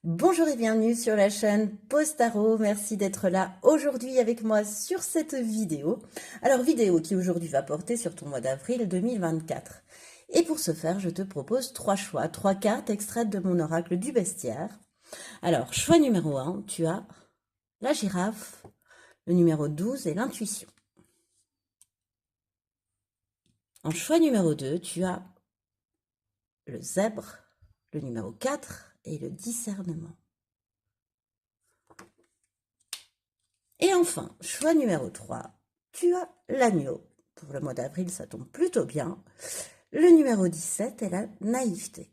Bonjour et bienvenue sur la chaîne Pause Tarot. Merci d'être là aujourd'hui avec moi sur cette vidéo. Alors, vidéo qui aujourd'hui va porter sur ton mois d'avril 2024. Et pour ce faire, je te propose trois choix, trois cartes extraites de mon oracle du bestiaire. Alors, choix numéro 1, tu as la girafe, le numéro 12 et l'intuition. En choix numéro 2, tu as le zèbre, le numéro 4 et le discernement. Et enfin, choix numéro 3, tu as l'agneau. Pour le mois d'avril, ça tombe plutôt bien. Le numéro 17 est la naïveté.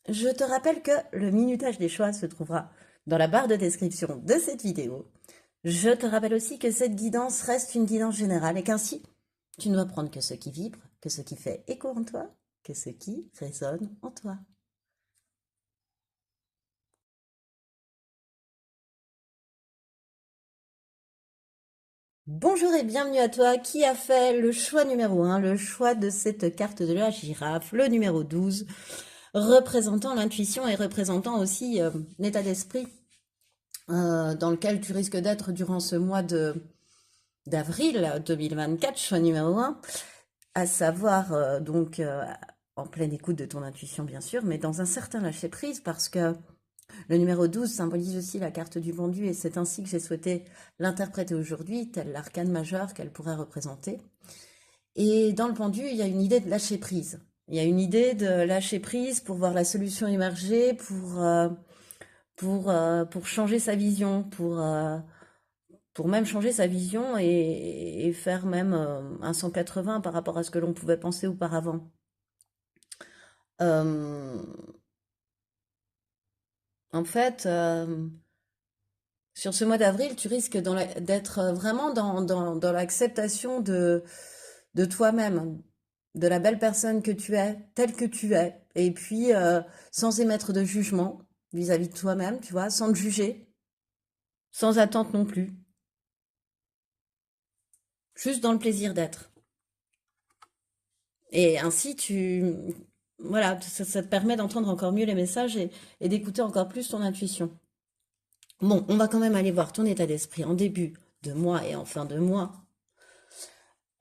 Je te rappelle que le minutage des choix se trouvera dans la barre de description de cette vidéo. Je te rappelle aussi que cette guidance reste une guidance générale et qu'ainsi, tu ne dois prendre que ce qui vibre, que ce qui fait écho en toi, que ce qui résonne en toi. Bonjour et bienvenue à toi qui a fait le choix numéro 1, le choix de cette carte de la girafe, le numéro 12, représentant l'intuition et représentant aussi l'état d'esprit dans lequel tu risques d'être durant ce mois d'avril 2024, choix numéro 1, à savoir donc en pleine écoute de ton intuition bien sûr, mais dans un certain lâcher-prise parce que le numéro 12 symbolise aussi la carte du vendu et c'est ainsi que j'ai souhaité l'interpréter aujourd'hui, tel l'arcane majeur qu'elle pourrait représenter. Et dans le pendu, il y a une idée de lâcher prise. Il y a une idée de lâcher prise pour voir la solution émerger, pour changer sa vision, pour même changer sa vision et faire même un 180 par rapport à ce que l'on pouvait penser auparavant. En fait, sur ce mois d'avril, tu risques d'être vraiment dans l'acceptation de toi-même, de la belle personne que tu es, telle que tu es, et puis sans émettre de jugement vis-à-vis de toi-même, tu vois, sans te juger, sans attente non plus, juste dans le plaisir d'être. Et ainsi, voilà, ça te permet d'entendre encore mieux les messages et d'écouter encore plus ton intuition. Bon, on va quand même aller voir ton état d'esprit en début de mois et en fin de mois.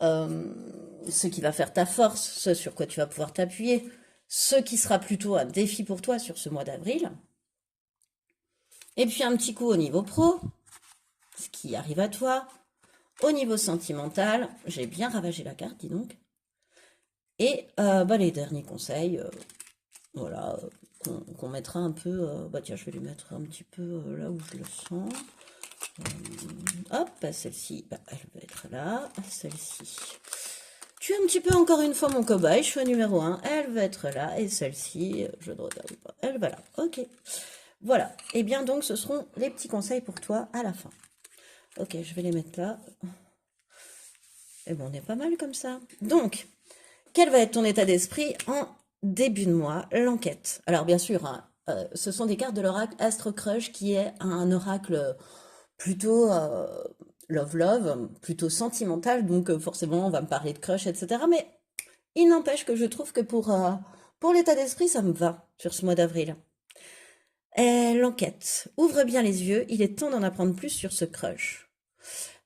Ce qui va faire ta force, ce sur quoi tu vas pouvoir t'appuyer, ce qui sera plutôt un défi pour toi sur ce mois d'avril. Et puis un petit coup au niveau pro, ce qui arrive à toi. Au niveau sentimental, j'ai bien ravagé la carte, dis donc. Et les derniers conseils, voilà, qu'on mettra un peu, tiens, je vais lui mettre un petit peu là où je le sens. Hop, celle-ci, elle va être là, celle-ci. Tu es un petit peu encore une fois mon cobaye, choix numéro 1, elle va être là, et celle-ci, je ne regarde pas, elle va là, ok. Voilà, et bien donc ce seront les petits conseils pour toi à la fin. Ok, je vais les mettre là. Et bon, on est pas mal comme ça. Donc, quel va être ton état d'esprit en début de mois? L'enquête. Alors bien sûr, hein, ce sont des cartes de l'oracle Astro Crush qui est un oracle plutôt love, plutôt sentimental, donc forcément on va me parler de crush, etc. Mais il n'empêche que je trouve que pour l'état d'esprit, ça me va sur ce mois d'avril. L'enquête. Ouvre bien les yeux, il est temps d'en apprendre plus sur ce crush.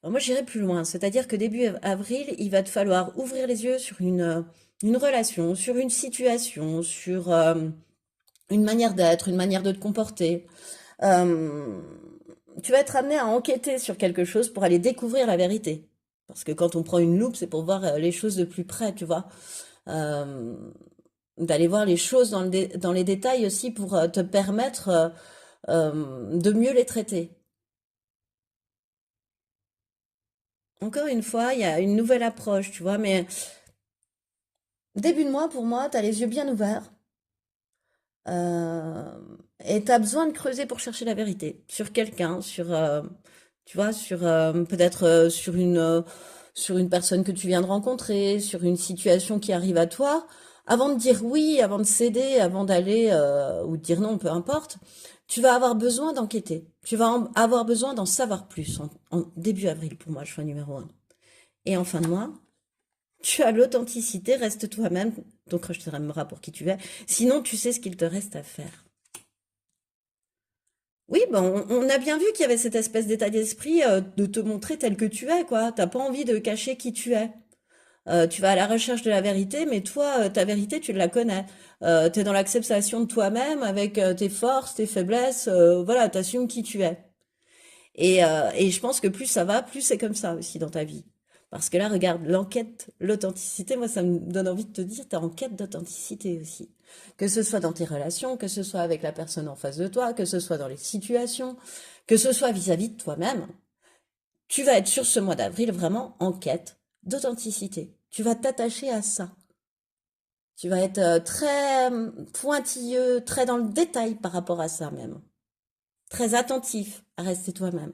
Alors moi j'irai plus loin, c'est-à-dire que début avril, il va te falloir ouvrir les yeux sur une relation, sur une situation, sur une manière d'être, une manière de te comporter. Tu vas être amené à enquêter sur quelque chose pour aller découvrir la vérité. Parce que quand on prend une loupe, c'est pour voir les choses de plus près, tu vois. D'aller voir les choses dans les détails aussi pour te permettre de mieux les traiter. Encore une fois, il y a une nouvelle approche, tu vois, mais début de mois, pour moi, tu as les yeux bien ouverts. Et tu as besoin de creuser pour chercher la vérité sur quelqu'un, tu vois, peut-être sur une personne que tu viens de rencontrer, sur une situation qui arrive à toi. Avant de dire oui, avant de céder, avant d'aller ou de dire non, peu importe, tu vas avoir besoin d'enquêter. Tu vas avoir besoin d'en savoir plus en début avril pour moi, choix numéro 1. Et en fin de mois, tu as l'authenticité, reste toi-même, ton crush t'aimera pour qui tu es. Sinon, tu sais ce qu'il te reste à faire. Oui, ben on a bien vu qu'il y avait cette espèce d'état d'esprit de te montrer tel que tu es, quoi. T'as pas envie de cacher qui tu es. Tu vas à la recherche de la vérité, mais toi, ta vérité, tu la connais. Tu es dans l'acceptation de toi-même avec tes forces, tes faiblesses. Voilà, t'assumes qui tu es. Et je pense que plus ça va, plus c'est comme ça aussi dans ta vie. Parce que là, regarde, l'enquête, l'authenticité, moi, ça me donne envie de te dire, t'es en quête d'authenticité aussi. Que ce soit dans tes relations, que ce soit avec la personne en face de toi, que ce soit dans les situations, que ce soit vis-à-vis de toi-même, tu vas être sur ce mois d'avril vraiment en quête d'authenticité. Tu vas t'attacher à ça. Tu vas être très pointilleux, très dans le détail par rapport à ça même. Très attentif à rester toi-même.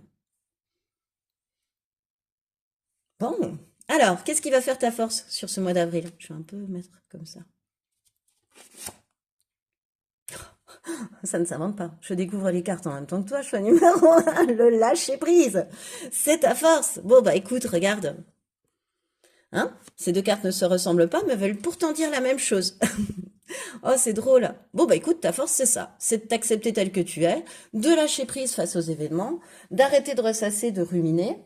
Bon. Alors, qu'est-ce qui va faire ta force sur ce mois d'avril? Je vais un peu mettre comme ça. Ça ne s'invente pas. Je découvre les cartes en même temps que toi. Choix numéro un, le lâcher prise. C'est ta force. Bon, bah écoute, regarde. Hein? Ces deux cartes ne se ressemblent pas, mais veulent pourtant dire la même chose. Oh, c'est drôle. Bon, bah écoute, ta force, c'est ça. C'est de t'accepter tel que tu es, de lâcher prise face aux événements, d'arrêter de ressasser, de ruminer,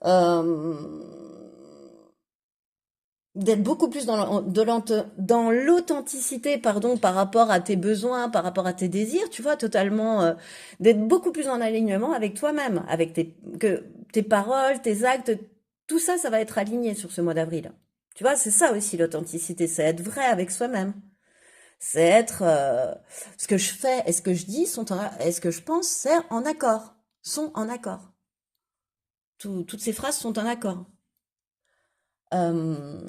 euh, d'être beaucoup plus dans l'authenticité, pardon, par rapport à tes besoins, par rapport à tes désirs, tu vois, totalement, d'être beaucoup plus en alignement avec toi-même, avec tes paroles, tes actes, tout ça, ça va être aligné sur ce mois d'avril. Tu vois, c'est ça aussi l'authenticité, c'est être vrai avec soi-même. C'est être ce que je fais et ce que je dis et ce que je pense, c'est en accord, sont en accord. Toutes ces phrases sont en accord. Euh,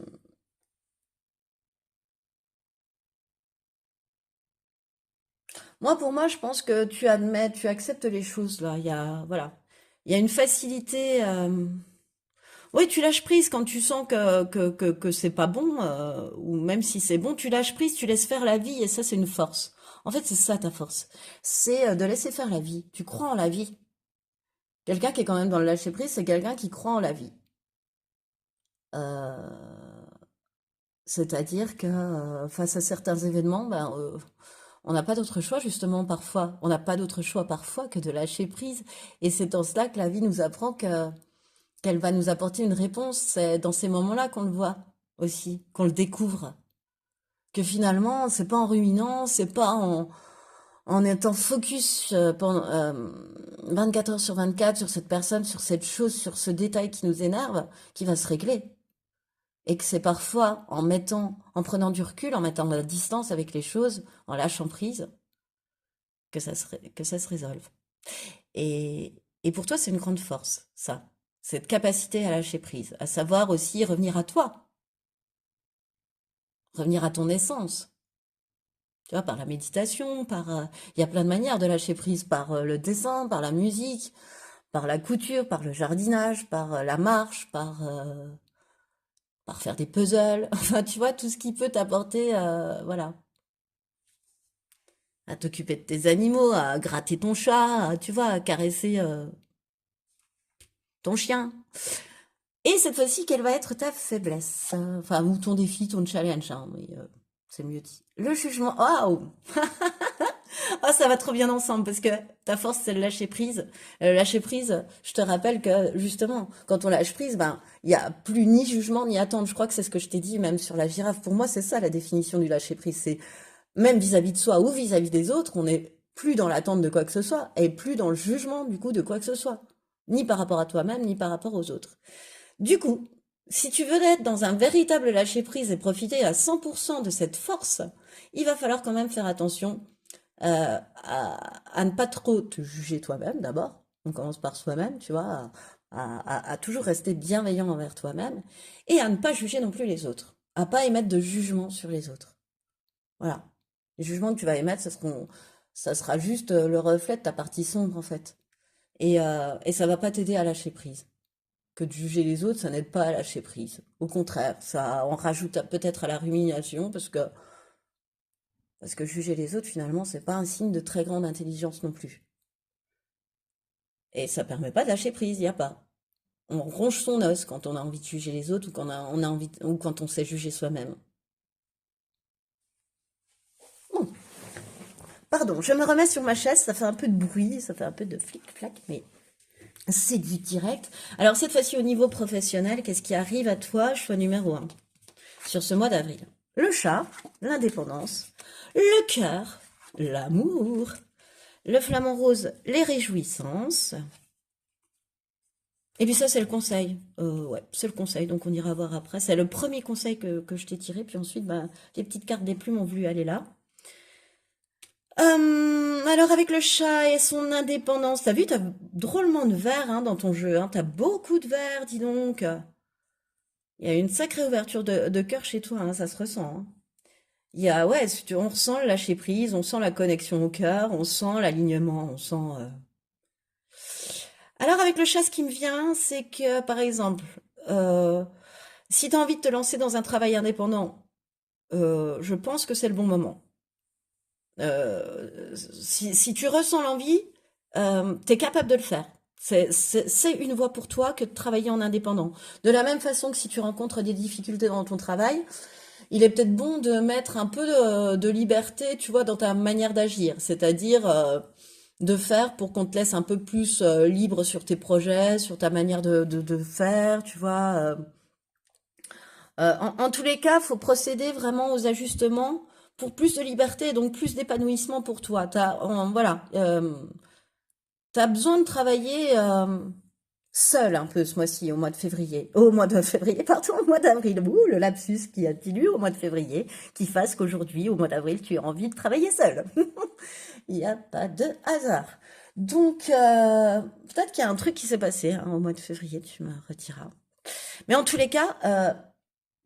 pour moi, je pense que tu admets, tu acceptes les choses là. Voilà, il y a une facilité. Oui, tu lâches prise quand tu sens que c'est pas bon, ou même si c'est bon, tu lâches prise, tu laisses faire la vie, et ça, c'est une force. En fait, c'est ça ta force. C'est de laisser faire la vie. Tu crois en la vie. Quelqu'un qui est quand même dans le lâcher prise, c'est quelqu'un qui croit en la vie. Euh, C'est-à-dire que face à certains événements, ben, on n'a pas d'autre choix justement parfois. On n'a pas d'autre choix parfois que de lâcher prise. Et c'est dans cela que la vie nous apprend qu'elle va nous apporter une réponse. C'est dans ces moments-là qu'on le voit aussi, qu'on le découvre. Que finalement, c'est pas en ruminant, c'est pas en étant focus pendant 24 heures sur 24 sur cette personne, sur cette chose, sur ce détail qui nous énerve, qui va se régler. Et que c'est parfois en prenant du recul, en mettant de la distance avec les choses, en lâchant prise, que ça se résolve. Et pour toi, c'est une grande force, ça. Cette capacité à lâcher prise, à savoir aussi revenir à toi, revenir à ton essence. Tu vois, par la méditation, il y a plein de manières de lâcher prise, par le dessin, par la musique, par la couture, par le jardinage, par la marche, par faire des puzzles. Enfin, tu vois, tout ce qui peut t'apporter, voilà, à t'occuper de tes animaux, à gratter ton chat, tu vois, à caresser ton chien. Et cette fois-ci, quelle va être ta faiblesse? Enfin, ou ton défi, ton challenge, hein, mais c'est mieux dit. Le jugement. Waouh! Ah, ça va trop bien ensemble parce que ta force, c'est le lâcher prise. Lâcher prise, je te rappelle que justement, quand on lâche prise, ben, il y a plus ni jugement ni attente. Je crois que c'est ce que je t'ai dit même sur la girafe. Pour moi, c'est ça la définition du lâcher prise. C'est même vis-à-vis de soi ou vis-à-vis des autres, on n'est plus dans l'attente de quoi que ce soit et plus dans le jugement du coup de quoi que ce soit, ni par rapport à toi-même, ni par rapport aux autres. Du coup, si tu veux être dans un véritable lâcher-prise et profiter à 100% de cette force, il va falloir quand même faire attention à ne pas trop te juger toi-même d'abord. On commence par soi-même, tu vois, à toujours rester bienveillant envers toi-même et à ne pas juger non plus les autres, à pas émettre de jugement sur les autres. Voilà. Les jugements que tu vas émettre, ça sera juste le reflet de ta partie sombre en fait. Et ça va pas t'aider à lâcher prise. Que de juger les autres, ça n'aide pas à lâcher prise. Au contraire, ça en rajoute peut-être à la rumination parce que juger les autres, finalement, c'est pas un signe de très grande intelligence non plus. Et ça permet pas de lâcher prise, il y a pas. On ronge son os quand on a envie de juger les autres ou quand on a envie ou quand on sait juger soi-même. Pardon, je me remets sur ma chaise, ça fait un peu de bruit, ça fait un peu de flic-flac, mais c'est du direct. Alors cette fois-ci au niveau professionnel, qu'est-ce qui arrive à toi, choix numéro un, sur ce mois d'avril? Le chat, l'indépendance, le cœur, l'amour, le flamant rose, les réjouissances. Et puis ça, c'est le conseil. Ouais, c'est le conseil, donc on ira voir après. C'est le premier conseil que je t'ai tiré, puis ensuite, bah, les petites cartes des plumes ont voulu aller là. Alors avec le chat et son indépendance, t'as vu, t'as drôlement de verre hein, dans ton jeu, hein, t'as beaucoup de verre, dis donc. Il y a une sacrée ouverture de cœur chez toi, hein, ça se ressent. Hein. Il y a, ouais, on ressent le lâcher prise, on sent la connexion au cœur, on sent l'alignement, on sent. Alors avec le chat, ce qui me vient, c'est que par exemple, euh, si t'as envie de te lancer dans un travail indépendant, je pense que c'est le bon moment. Si tu ressens l'envie, tu es capable de le faire. C'est une voie pour toi que de travailler en indépendant. De la même façon que si tu rencontres des difficultés dans ton travail, il est peut-être bon de mettre un peu de liberté, tu vois, dans ta manière d'agir. C'est-à-dire de faire pour qu'on te laisse un peu plus libre sur tes projets, sur ta manière de faire, tu vois. En tous les cas, faut procéder vraiment aux ajustements pour plus de liberté et donc plus d'épanouissement pour toi. Voilà, t'as besoin de travailler seul un peu ce mois-ci, au mois de février. Au mois de février, pardon, au mois d'avril. Ouh, le lapsus qui a-t-il eu au mois de février, qui fasse qu'aujourd'hui, au mois d'avril, tu as envie de travailler seul. Il n'y a pas de hasard. Donc, peut-être qu'il y a un truc qui s'est passé hein, au mois de février, tu me rediras. Mais en tous les cas,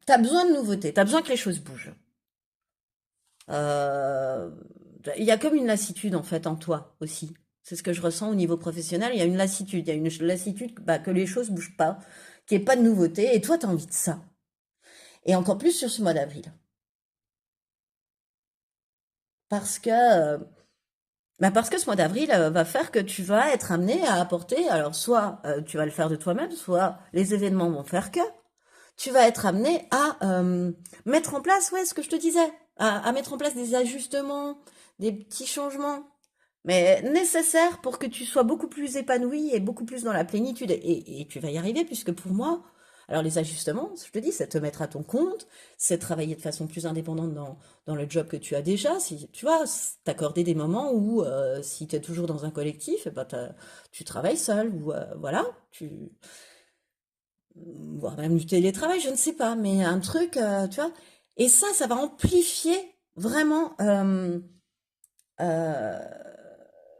t'as besoin de nouveautés, t'as besoin que les choses bougent. Euh, Il y a comme une lassitude en fait en toi aussi. C'est ce que je ressens au niveau professionnel. Il y a une lassitude, il y a une lassitude bah, que les choses bougent pas, qu'il n'y ait pas de nouveauté. Et toi, tu as envie de ça. Et encore plus sur ce mois d'avril. Parce que, parce que ce mois d'avril va faire que tu vas être amené à apporter, alors soit tu vas le faire de toi-même, soit les événements vont faire que, tu vas être amené à mettre en place, ouais, ce que je te disais, à mettre en place des ajustements, des petits changements, mais nécessaires pour que tu sois beaucoup plus épanoui et beaucoup plus dans la plénitude. Et tu vas y arriver, puisque pour moi, alors les ajustements, je te dis, c'est te mettre à ton compte, c'est travailler de façon plus indépendante dans le job que tu as déjà. Si, tu vois, t'accorder des moments où, si tu es toujours dans un collectif, eh ben, tu travailles seul, ou voilà, voire même du télétravail, je ne sais pas, mais un truc, tu vois. Et ça va amplifier vraiment, euh,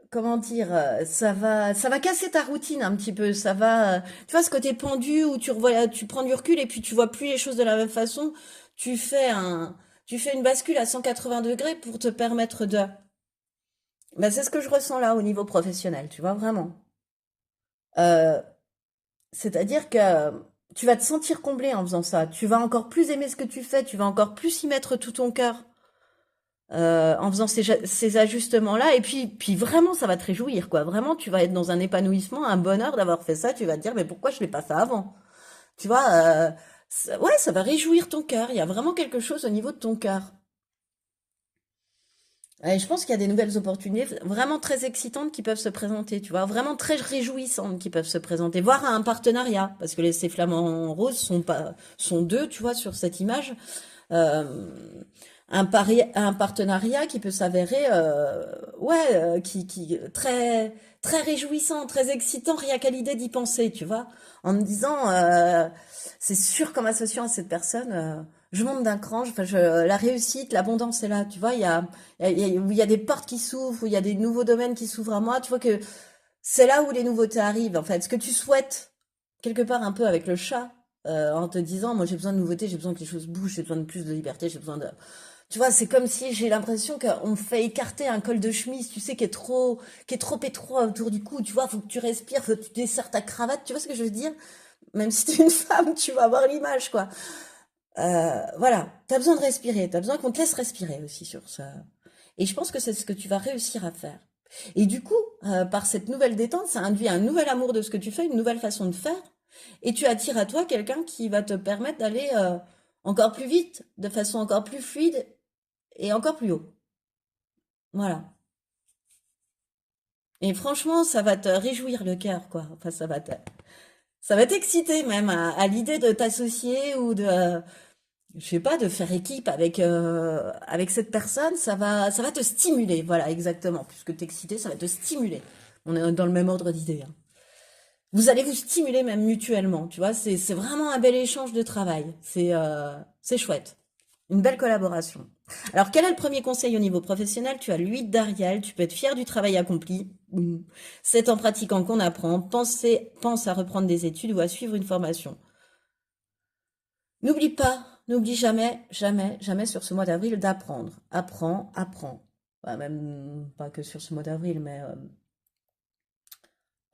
comment dire, ça va casser ta routine un petit peu. Ça va, tu vois, ce côté pendu où tu revois, tu prends du recul et puis tu vois plus les choses de la même façon. Tu fais tu fais une bascule à 180 degrés pour te permettre de. Ben, c'est ce que je ressens là au niveau professionnel, tu vois, vraiment. Euh, C'est-à-dire que tu vas te sentir comblé en faisant ça. Tu vas encore plus aimer ce que tu fais, tu vas encore plus y mettre tout ton cœur en faisant ces ajustements-là. Et puis vraiment, ça va te réjouir, quoi. Vraiment, tu vas être dans un épanouissement, un bonheur d'avoir fait ça. Tu vas te dire, mais pourquoi je l'ai pas fait avant? Tu vois, ouais, ça va réjouir ton cœur. Il y a vraiment quelque chose au niveau de ton cœur. Et je pense qu'il y a des nouvelles opportunités vraiment très excitantes qui peuvent se présenter, tu vois, vraiment très réjouissantes qui peuvent se présenter, voire un partenariat, parce que ces flamants roses sont pas, sont deux, tu vois, sur cette image. Euh, un partenariat qui peut s'avérer, ouais, qui très réjouissant, très excitant, rien qu'à l'idée d'y penser, tu vois, en me disant, c'est sûr qu'en m'associant à cette personne, je monte d'un cran, la réussite, l'abondance est là, tu vois, il y a des portes qui s'ouvrent, où il y a des nouveaux domaines qui s'ouvrent à moi, tu vois que c'est là où les nouveautés arrivent, en fait, ce que tu souhaites, quelque part un peu avec le chat, en te disant, moi j'ai besoin de nouveautés, j'ai besoin que les choses bougent, j'ai besoin de plus de liberté, j'ai besoin de, tu vois, c'est comme si j'ai l'impression qu'on me fait écarter un col de chemise, tu sais, qui est trop étroit autour du cou, tu vois, faut que tu respires, faut que tu desserres ta cravate, tu vois ce que je veux dire? Même si t'es une femme, tu vas avoir l'image, quoi. Voilà, t'as besoin de respirer, t'as besoin qu'on te laisse respirer aussi sur ça. Et je pense que c'est ce que tu vas réussir à faire. Et du coup, par cette nouvelle détente, ça induit un nouvel amour de ce que tu fais, une nouvelle façon de faire. Et tu attires à toi quelqu'un qui va te permettre d'aller encore plus vite, de façon encore plus fluide et encore plus haut. Voilà. Et franchement, ça va te réjouir le cœur, quoi. Enfin, ça va t'exciter même à l'idée de t'associer ou de, je sais pas, de faire équipe avec cette personne. Ça va te stimuler. Voilà, exactement. Puisque t'exciter, ça va te stimuler. On est dans le même ordre d'idées, hein. Vous allez vous stimuler même mutuellement, tu vois. C'est vraiment un bel échange de travail. C'est chouette. Une belle collaboration. Alors, quel est le premier conseil au niveau professionnel? Tu as l'huile d'Ariel, tu peux être fier du travail accompli. C'est en pratiquant qu'on apprend. Pense à reprendre des études ou à suivre une formation. N'oublie pas, n'oublie jamais, jamais, jamais sur ce mois d'avril d'apprendre. Apprends, apprends. Bah, même pas que sur ce mois d'avril, mais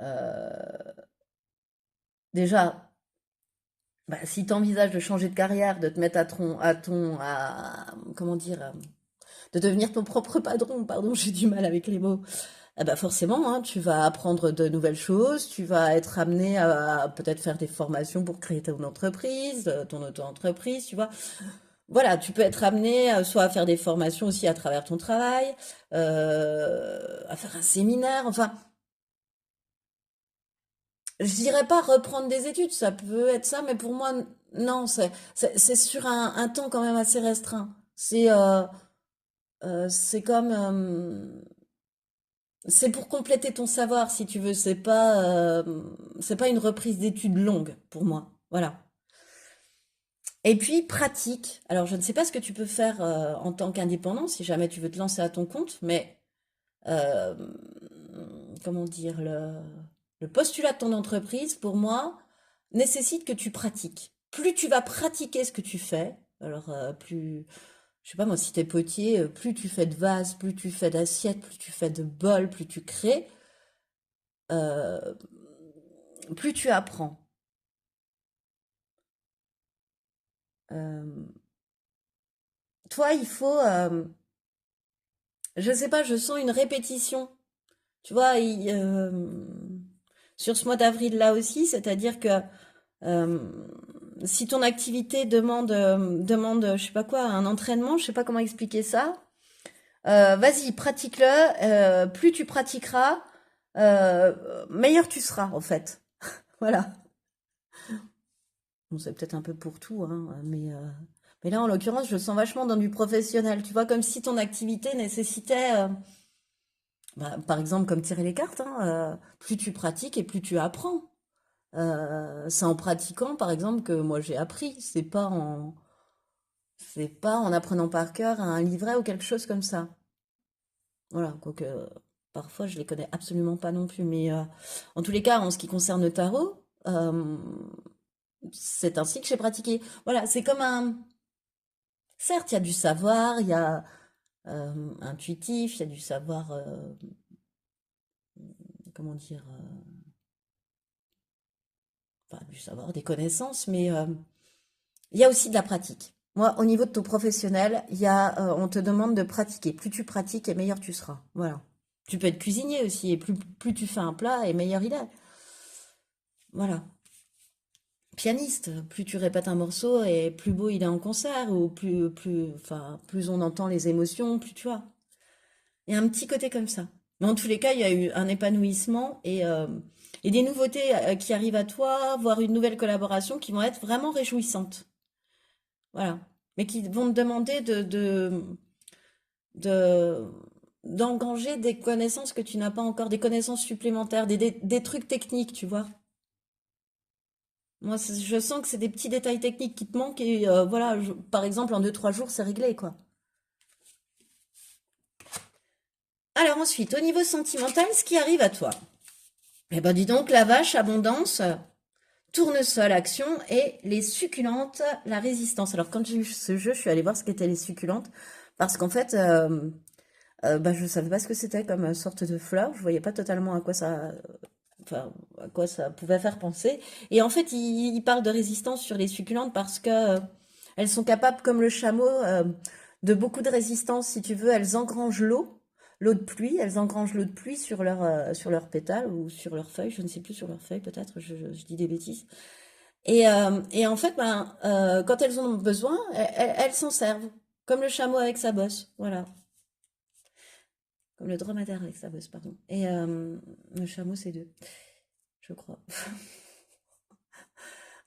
euh, déjà, bah, si tu envisages de changer de carrière, de te mettre comment dire, de devenir ton propre patron, pardon, j'ai du mal avec les mots. Eh ben forcément, hein, tu vas apprendre de nouvelles choses, tu vas être amené à peut-être faire des formations pour créer ton entreprise, ton auto-entreprise, tu vois. Voilà, tu peux être amené soit à faire des formations aussi à travers ton travail, à faire un séminaire, enfin, je dirais pas reprendre des études, ça peut être ça, mais pour moi, non, c'est sur un temps quand même assez restreint. C'est comme, c'est pour compléter ton savoir, si tu veux. C'est pas une reprise d'études longue pour moi. Voilà. Et puis pratique. Alors, je ne sais pas ce que tu peux faire en tant qu'indépendant, si jamais tu veux te lancer à ton compte, mais euh, comment dire, le postulat de ton entreprise, pour moi, nécessite que tu pratiques. Plus tu vas pratiquer ce que tu fais, alors plus, je sais pas moi, si t'es potier, plus tu fais de vases, plus tu fais d'assiettes, plus tu fais de bols, plus tu crées, euh, plus tu apprends. Euh, toi, je sais pas, je sens une répétition. Tu vois, sur ce mois d'avril là aussi, c'est-à-dire que Euh, si ton activité demande, je sais pas quoi, un entraînement, je sais pas comment expliquer ça, vas-y, pratique-le. Plus tu pratiqueras, meilleur tu seras, en fait. Voilà. Bon, c'est peut-être un peu pour tout, hein, mais là, en l'occurrence, je le sens vachement dans du professionnel. Tu vois, comme si ton activité nécessitait, bah, par exemple, comme tirer les cartes, hein, plus tu pratiques et plus tu apprends. C'est en pratiquant, par exemple, que moi j'ai appris. C'est pas en apprenant par cœur un livret ou quelque chose comme ça. Voilà, quoique parfois je les connais absolument pas non plus. Mais en tous les cas, en ce qui concerne le tarot, c'est ainsi que j'ai pratiqué. Voilà, c'est comme un. Certes, il y a du savoir, il y a intuitif, il y a du savoir, comment dire, enfin, du savoir, des connaissances, mais il y a aussi de la pratique. Moi, au niveau de ton professionnel, on te demande de pratiquer. Plus tu pratiques, et meilleur tu seras. Voilà. Tu peux être cuisinier aussi, et plus tu fais un plat, et meilleur il est. Voilà. Pianiste, plus tu répètes un morceau, et plus beau il est en concert, ou enfin, plus on entend les émotions, plus tu vois. Il y a un petit côté comme ça. Mais en tous les cas, il y a eu un épanouissement et des nouveautés qui arrivent à toi, voire une nouvelle collaboration qui vont être vraiment réjouissantes. Voilà. Mais qui vont te demander de, d'engranger des connaissances que tu n'as pas encore, des connaissances supplémentaires, des trucs techniques, tu vois. Moi, je sens que c'est des petits détails techniques qui te manquent et voilà, par exemple, en 2, 3 jours, c'est réglé, quoi. Alors ensuite, au niveau sentimental, ce qui arrive à toi. Eh ben dis donc, la vache, abondance, tournesol, action et les succulentes, la résistance. Alors quand j'ai eu ce jeu, je suis allée voir ce qu'étaient les succulentes parce qu'en fait, bah, je savais pas ce que c'était comme sorte de fleur. Je voyais pas totalement enfin, à quoi ça pouvait faire penser. Et en fait, il parle de résistance sur les succulentes parce que elles sont capables, comme le chameau, de beaucoup de résistance. Si tu veux, elles engrangent l'eau de pluie. Elles engrangent l'eau de pluie sur leurs pétales ou sur leurs feuilles. Je ne sais plus sur leurs feuilles, peut-être. Je dis des bêtises. Et en fait, ben, quand elles en ont besoin, elles s'en servent, comme le chameau avec sa bosse. Voilà. Comme le dromadaire avec sa bosse, pardon. Et le chameau, c'est deux, je crois.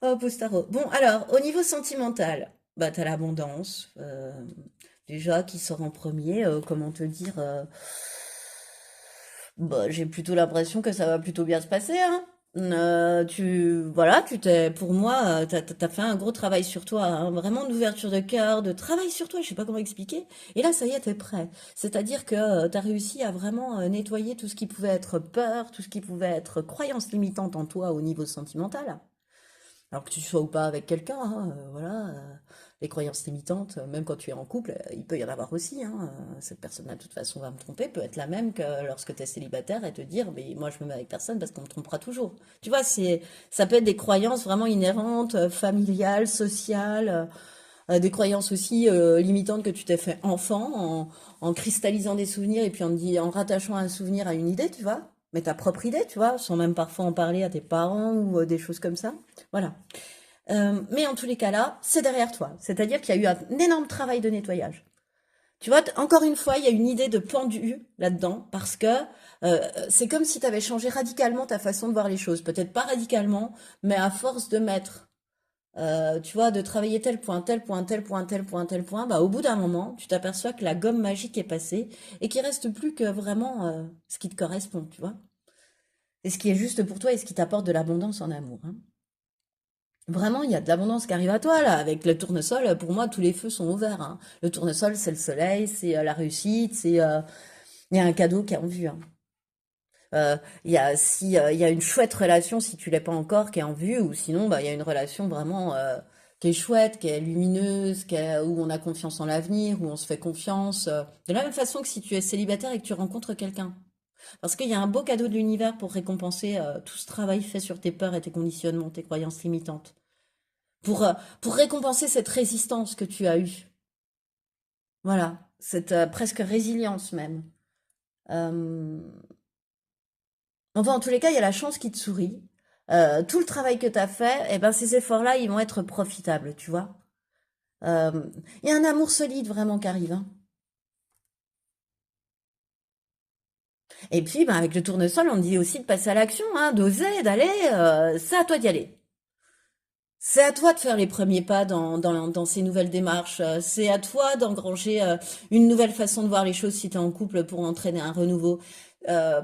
Oh, Postaro. Bon, alors, au niveau sentimental, bah, t'as l'abondance. Déjà, qui sort en premier, comment te dire, bah, j'ai plutôt l'impression que ça va plutôt bien se passer, hein. Voilà, pour moi, t'as fait un gros travail sur toi, hein, vraiment d'ouverture de cœur, de travail sur toi, je sais pas comment expliquer. Et là, ça y est, t'es prêt. C'est-à-dire que t'as réussi à vraiment nettoyer tout ce qui pouvait être peur, tout ce qui pouvait être croyance limitante en toi au niveau sentimental. Alors que tu sois ou pas avec quelqu'un, hein, voilà, les croyances limitantes, même quand tu es en couple, il peut y en avoir aussi, hein, cette personne-là, de toute façon, va me tromper, peut être la même que lorsque tu es célibataire et te dire, mais moi, je me mets avec personne parce qu'on me trompera toujours. Tu vois, ça peut être des croyances vraiment inhérentes, familiales, sociales, des croyances aussi limitantes que tu t'es fait enfant, en cristallisant des souvenirs et puis en rattachant un souvenir à une idée, tu vois. Mais ta propre idée, tu vois, sans même parfois en parler à tes parents ou des choses comme ça. Voilà. Mais en tous les cas là, c'est derrière toi. C'est-à-dire qu'il y a eu un énorme travail de nettoyage. Tu vois, encore une fois, il y a une idée de pendu là-dedans, parce que c'est comme si tu avais changé radicalement ta façon de voir les choses. Peut-être pas radicalement, mais à force de mettre, tu vois, de travailler tel point, tel point, tel point, tel point, tel point, bah, au bout d'un moment, tu t'aperçois que la gomme magique est passée et qu'il reste plus que vraiment ce qui te correspond, tu vois. Et ce qui est juste pour toi et ce qui t'apporte de l'abondance en amour, hein. Vraiment, il y a de l'abondance qui arrive à toi, là. Avec le tournesol, pour moi, tous les feux sont ouverts, hein. Le tournesol, c'est le soleil, c'est la réussite, il y a un cadeau qui est en vue, hein. Il y a, si, il y a une chouette relation, si tu l'es pas encore, qui est en vue, ou sinon, bah, il y a une relation vraiment qui est chouette, qui est lumineuse, où on a confiance en l'avenir, où on se fait confiance. De la même façon que si tu es célibataire et que tu rencontres quelqu'un. Parce qu'il y a un beau cadeau de l'univers pour récompenser tout ce travail fait sur tes peurs et tes conditionnements, tes croyances limitantes. Pour, euh, pour récompenser cette résistance que tu as eue. Voilà, cette presque résilience même. Euh, Enfin, en tous les cas, il y a la chance qui te sourit. Tout le travail que tu as fait, eh ben, ces efforts-là, ils vont être profitables, tu vois. Euh, Il y a un amour solide vraiment qui arrive, hein. Et puis, ben, avec le tournesol, on dit aussi de passer à l'action, hein, d'oser, d'aller. C'est à toi d'y aller. C'est à toi de faire les premiers pas dans ces nouvelles démarches. C'est à toi d'engranger une nouvelle façon de voir les choses si tu es en couple pour entraîner un renouveau. Euh,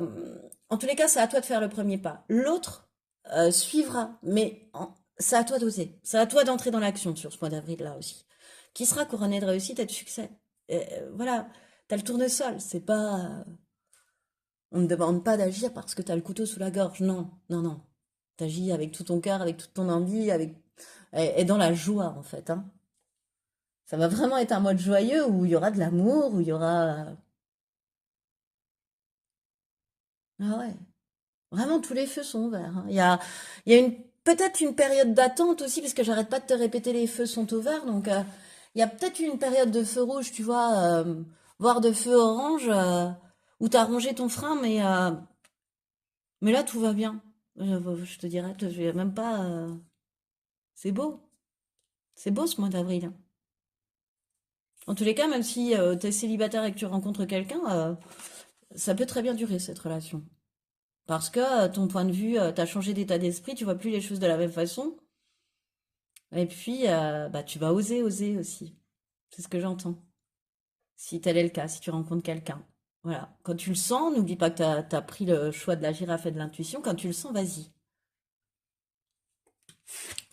En tous les cas, c'est à toi de faire le premier pas. L'autre suivra, mais c'est à toi d'oser. C'est à toi d'entrer dans l'action sur ce mois d'avril-là aussi, qui sera couronné de réussite et de succès. Voilà, t'as le tournesol. C'est pas, on ne demande pas d'agir parce que t'as le couteau sous la gorge. Non, non, non. T'agis avec tout ton cœur, avec toute ton envie, et dans la joie en fait, hein. Ça va vraiment être un mode joyeux où il y aura de l'amour, où il y aura, ah ouais. Vraiment, tous les feux sont ouverts, hein. Il y a peut-être une période d'attente aussi, parce que j'arrête pas de te répéter, les feux sont ouverts. Donc, il y a peut-être une période de feu rouge, tu vois, voire de feu orange, où tu as rongé ton frein, mais là, tout va bien. Je te dirais, je vais même pas. C'est beau. C'est beau ce mois d'avril, hein. En tous les cas, même si tu es célibataire et que tu rencontres quelqu'un, ça peut très bien durer cette relation. Parce que ton point de vue, t'as changé d'état d'esprit, tu vois plus les choses de la même façon. Et puis, bah, tu vas oser, oser aussi. C'est ce que j'entends. Si tel est le cas, si tu rencontres quelqu'un. Voilà. Quand tu le sens, n'oublie pas que tu as pris le choix de la girafe et de l'intuition. Quand tu le sens, vas-y.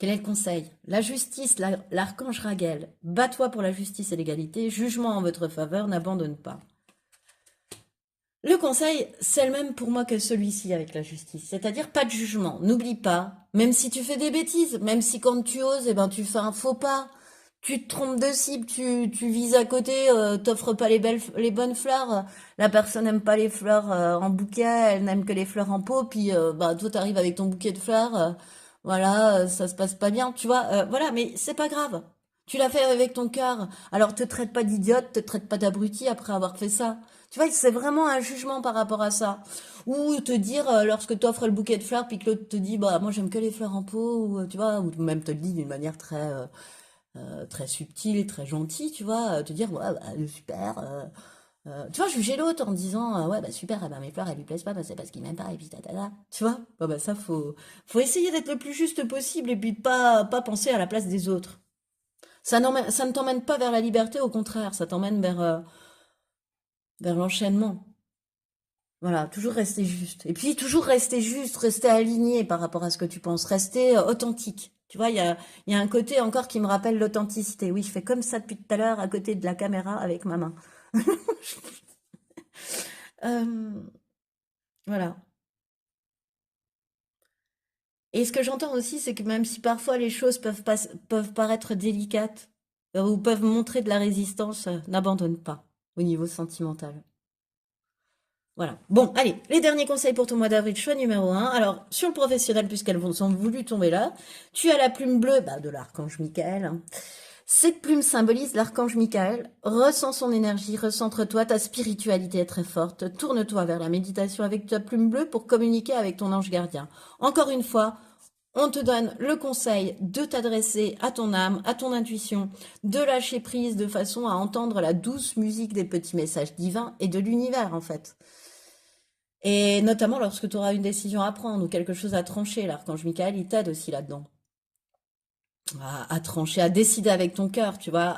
Quel est le conseil? La justice, l'archange Raguel. Bats-toi pour la justice et l'égalité. Jugement en votre faveur, n'abandonne pas. Le conseil, c'est le même pour moi que celui-ci avec la justice. C'est-à-dire pas de jugement. N'oublie pas, même si tu fais des bêtises, même si quand tu oses, eh ben, tu fais un faux pas, tu te trompes de cible, tu vises à côté, t'offres pas les bonnes fleurs, la personne n'aime pas les fleurs en bouquet, elle n'aime que les fleurs en pot, puis bah, toi t'arrives avec ton bouquet de fleurs, voilà, ça se passe pas bien, tu vois, voilà, mais c'est pas grave. Tu l'as fait avec ton cœur, alors te traite pas d'idiote, te traite pas d'abruti après avoir fait ça. Tu vois, c'est vraiment un jugement par rapport à ça. Ou te dire, lorsque tu offres le bouquet de fleurs, puis que l'autre te dit, bah, moi j'aime que les fleurs en pot, ou tu vois, ou même te le dit d'une manière très subtile et très gentille, tu vois, te dire, ouais, bah, super, Tu vois, juger l'autre en disant ouais, bah super, eh ben, mes fleurs, elles lui plaisent pas, bah, c'est parce qu'il m'aime pas, et puis tatata. Tu vois? Bon, bah, ça, faut essayer d'être le plus juste possible et puis de pas penser à la place des autres. Ça ne t'emmène pas vers la liberté, au contraire, ça t'emmène vers l'enchaînement. Voilà, toujours rester juste. Et puis toujours rester juste, rester aligné par rapport à ce que tu penses, rester authentique. Tu vois, il y a un côté encore qui me rappelle l'authenticité. Oui, je fais comme ça depuis tout à l'heure à côté de la caméra avec ma main. Euh, voilà. Et ce que j'entends aussi, c'est que même si parfois les choses peuvent paraître délicates ou peuvent montrer de la résistance, n'abandonne pas au niveau sentimental. Voilà. Bon, allez, les derniers conseils pour ton mois d'avril, choix numéro un. Alors, sur le professionnel, puisqu'elles sont voulu tomber là, tu as la plume bleue bah, de l'archange Michael, hein. Cette plume symbolise l'archange Michael. Ressens son énergie, recentre-toi, ta spiritualité est très forte. Tourne-toi vers la méditation avec ta plume bleue pour communiquer avec ton ange gardien. Encore une fois, on te donne le conseil de t'adresser à ton âme, à ton intuition, de lâcher prise de façon à entendre la douce musique des petits messages divins et de l'univers en fait. Et notamment lorsque tu auras une décision à prendre ou quelque chose à trancher, l'archange Michael, il t'aide aussi là-dedans. À trancher, à décider avec ton cœur, tu vois,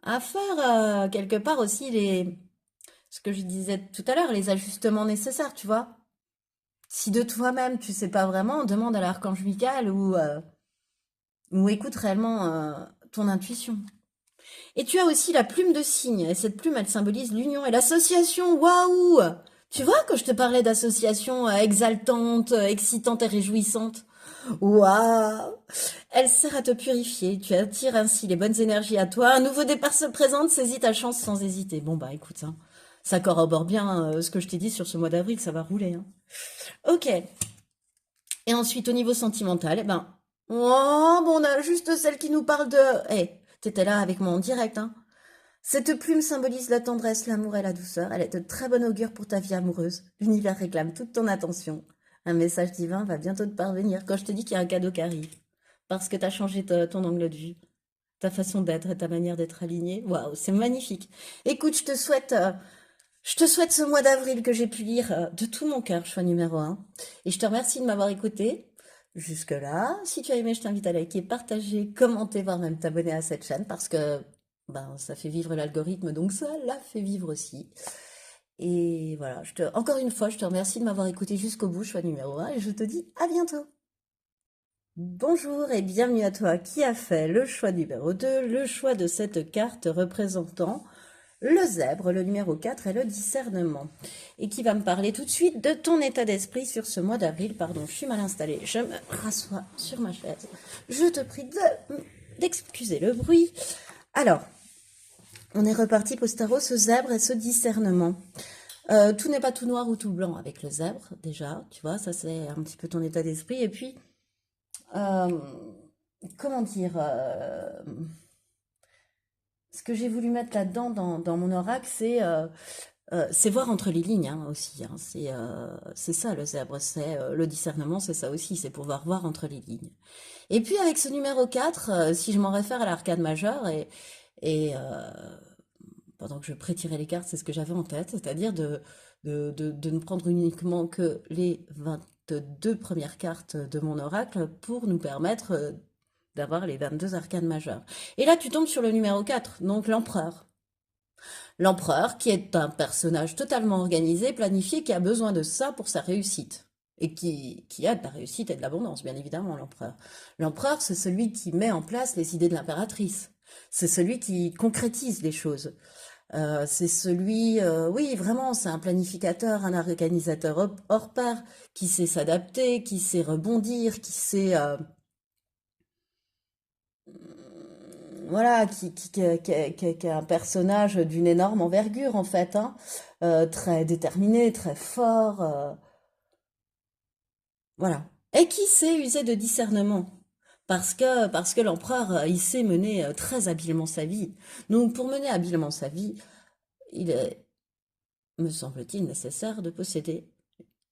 à faire quelque part aussi ce que je disais tout à l'heure, les ajustements nécessaires, tu vois. Si de toi-même tu sais pas vraiment, demande à l'archange Michael ou écoute réellement ton intuition. Et tu as aussi la plume de cygne, et cette plume, elle symbolise l'union et l'association. Waouh! Tu vois, quand je te parlais d'association exaltante, excitante et réjouissante, waouh! Elle sert à te purifier, tu attires ainsi les bonnes énergies à toi. Un nouveau départ se présente, saisis ta chance sans hésiter. Bon bah écoute, hein, ça corrobore bien ce que je t'ai dit sur ce mois d'avril, ça va rouler. Hein. Ok, et ensuite au niveau sentimental, eh ben, oh, bon, on a juste celle qui nous parle de... Eh, t'étais là avec moi en direct, hein. Cette plume symbolise la tendresse, l'amour et la douceur. Elle est de très bon augure pour ta vie amoureuse. L'univers réclame toute ton attention. Un message divin va bientôt te parvenir quand je te dis qu'il y a un cadeau qui arrive. Parce que tu as changé ton angle de vue, ta façon d'être et ta manière d'être aligné. Waouh, c'est magnifique. Écoute, je te souhaite ce mois d'avril que j'ai pu lire de tout mon cœur, choix numéro un. Et je te remercie de m'avoir écouté. Jusque-là, si tu as aimé, je t'invite à liker, partager, commenter, voire même t'abonner à cette chaîne parce que ben, ça fait vivre l'algorithme, donc ça la fait vivre aussi. Et voilà, encore une fois, je te remercie de m'avoir écouté jusqu'au bout, choix numéro un, et je te dis à bientôt. Bonjour et bienvenue à toi qui a fait le choix numéro 2, le choix de cette carte représentant le zèbre, le numéro 4 et le discernement. Et qui va me parler tout de suite de ton état d'esprit sur ce mois d'avril. Pardon, je suis mal installée, je me rassois sur ma chaise. Je te prie d'excuser le bruit. Alors, on est reparti pour ce zèbre et ce discernement. Tout n'est pas tout noir ou tout blanc avec le zèbre, déjà, tu vois, ça c'est un petit peu ton état d'esprit. Et puis, euh, comment dire, ce que j'ai voulu mettre là-dedans dans mon oracle, c'est voir entre les lignes hein, aussi. Hein. C'est ça le zèbre, c'est le discernement, c'est ça aussi, c'est pouvoir voir entre les lignes. Et puis avec ce numéro 4, si je m'en réfère à l'arcade majeur, et pendant que je prétirais les cartes, c'est ce que j'avais en tête, c'est-à-dire de ne prendre uniquement que les 22 premières cartes de mon oracle pour nous permettre d'avoir les 22 arcanes majeures. Et là, tu tombes sur le numéro 4, donc l'empereur. L'empereur, qui est un personnage totalement organisé, planifié, qui a besoin de ça pour sa réussite. Et qui a de la réussite et de l'abondance, bien évidemment, l'empereur. L'empereur, c'est celui qui met en place les idées de l'impératrice. C'est celui qui concrétise les choses. C'est celui, oui, vraiment, c'est un planificateur, un organisateur hors pair, qui sait s'adapter, qui sait rebondir, qui sait, voilà, qui est un personnage d'une énorme envergure, en fait, hein, très déterminé, très fort, voilà. Et qui sait user de discernement. Parce que l'empereur, il sait mener très habilement sa vie. Donc, pour mener habilement sa vie, il est, me semble-t-il, nécessaire de posséder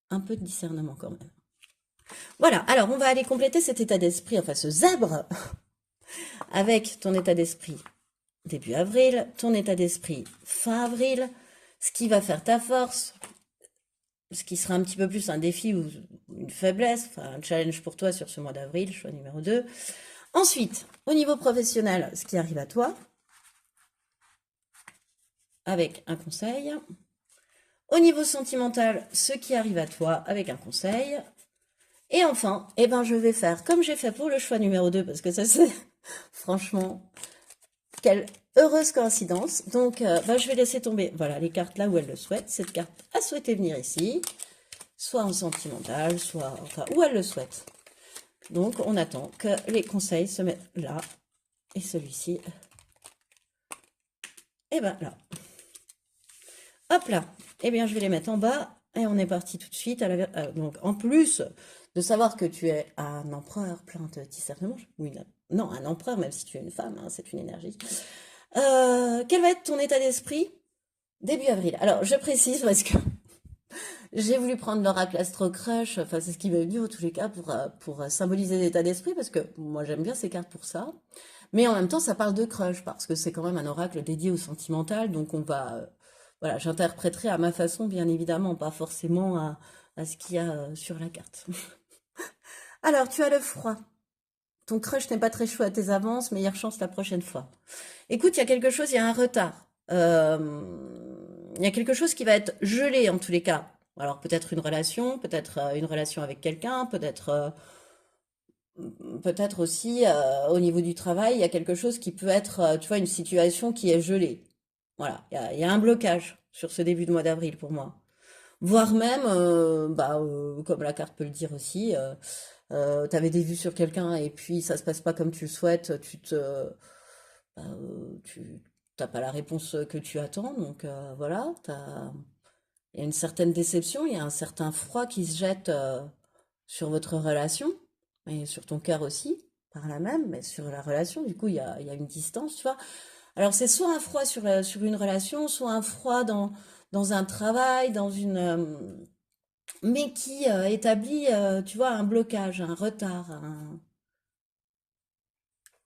un peu de discernement quand même. Voilà, alors on va aller compléter cet état d'esprit, enfin ce zèbre, avec ton état d'esprit début avril, ton état d'esprit fin avril, ce qui va faire ta force, ce qui sera un petit peu plus un défi ou une faiblesse, enfin un challenge pour toi sur ce mois d'avril, choix numéro 2. Ensuite, au niveau professionnel, ce qui arrive à toi, avec un conseil. Au niveau sentimental, ce qui arrive à toi, avec un conseil. Et enfin, eh ben, je vais faire comme j'ai fait pour le choix numéro 2, parce que ça c'est franchement, quelle heureuse coïncidence. Donc, je vais laisser tomber, voilà, les cartes là où elle le souhaite. Cette carte a souhaité venir ici, soit en sentimental, soit, enfin, où elle le souhaite. Donc, on attend que les conseils se mettent là, et celui-ci, et ben là. Hop là, eh bien, je vais les mettre en bas, et on est parti tout de suite. Donc, en plus de savoir que tu es un empereur plein de discernement, oui, non, un empereur, même si tu es une femme, hein, c'est une énergie. Quel va être ton état d'esprit début avril? Alors, je précise parce que j'ai voulu prendre l'oracle Astro Crush, enfin, c'est ce qui m'est venu en tous les cas pour symboliser l'état d'esprit, parce que moi, j'aime bien ces cartes pour ça. Mais en même temps, ça parle de crush, parce que c'est quand même un oracle dédié au sentimental, donc on va... voilà, j'interpréterai à ma façon, bien évidemment, pas forcément à ce qu'il y a sur la carte. Alors, tu as le froid. Ton crush n'est pas très chaud à tes avances, meilleure chance la prochaine fois. Écoute, il y a quelque chose, il y a un retard. Il y a quelque chose qui va être gelé en tous les cas. Alors peut-être une relation avec quelqu'un, peut-être aussi au niveau du travail, il y a quelque chose qui peut être, tu vois, une situation qui est gelée. Voilà, il y a un blocage sur ce début de mois d'avril pour moi. Voire même, comme la carte peut le dire aussi, tu avais des vues sur quelqu'un et puis ça se passe pas comme tu le souhaites, tu t'as pas la réponse que tu attends, donc voilà, il y a une certaine déception, il y a un certain froid qui se jette sur votre relation et sur ton cœur aussi, par là même, mais sur la relation, du coup, il y a une distance, tu vois. Alors c'est soit un froid sur une relation, soit un froid dans un travail, mais qui établit, tu vois, un blocage, un retard,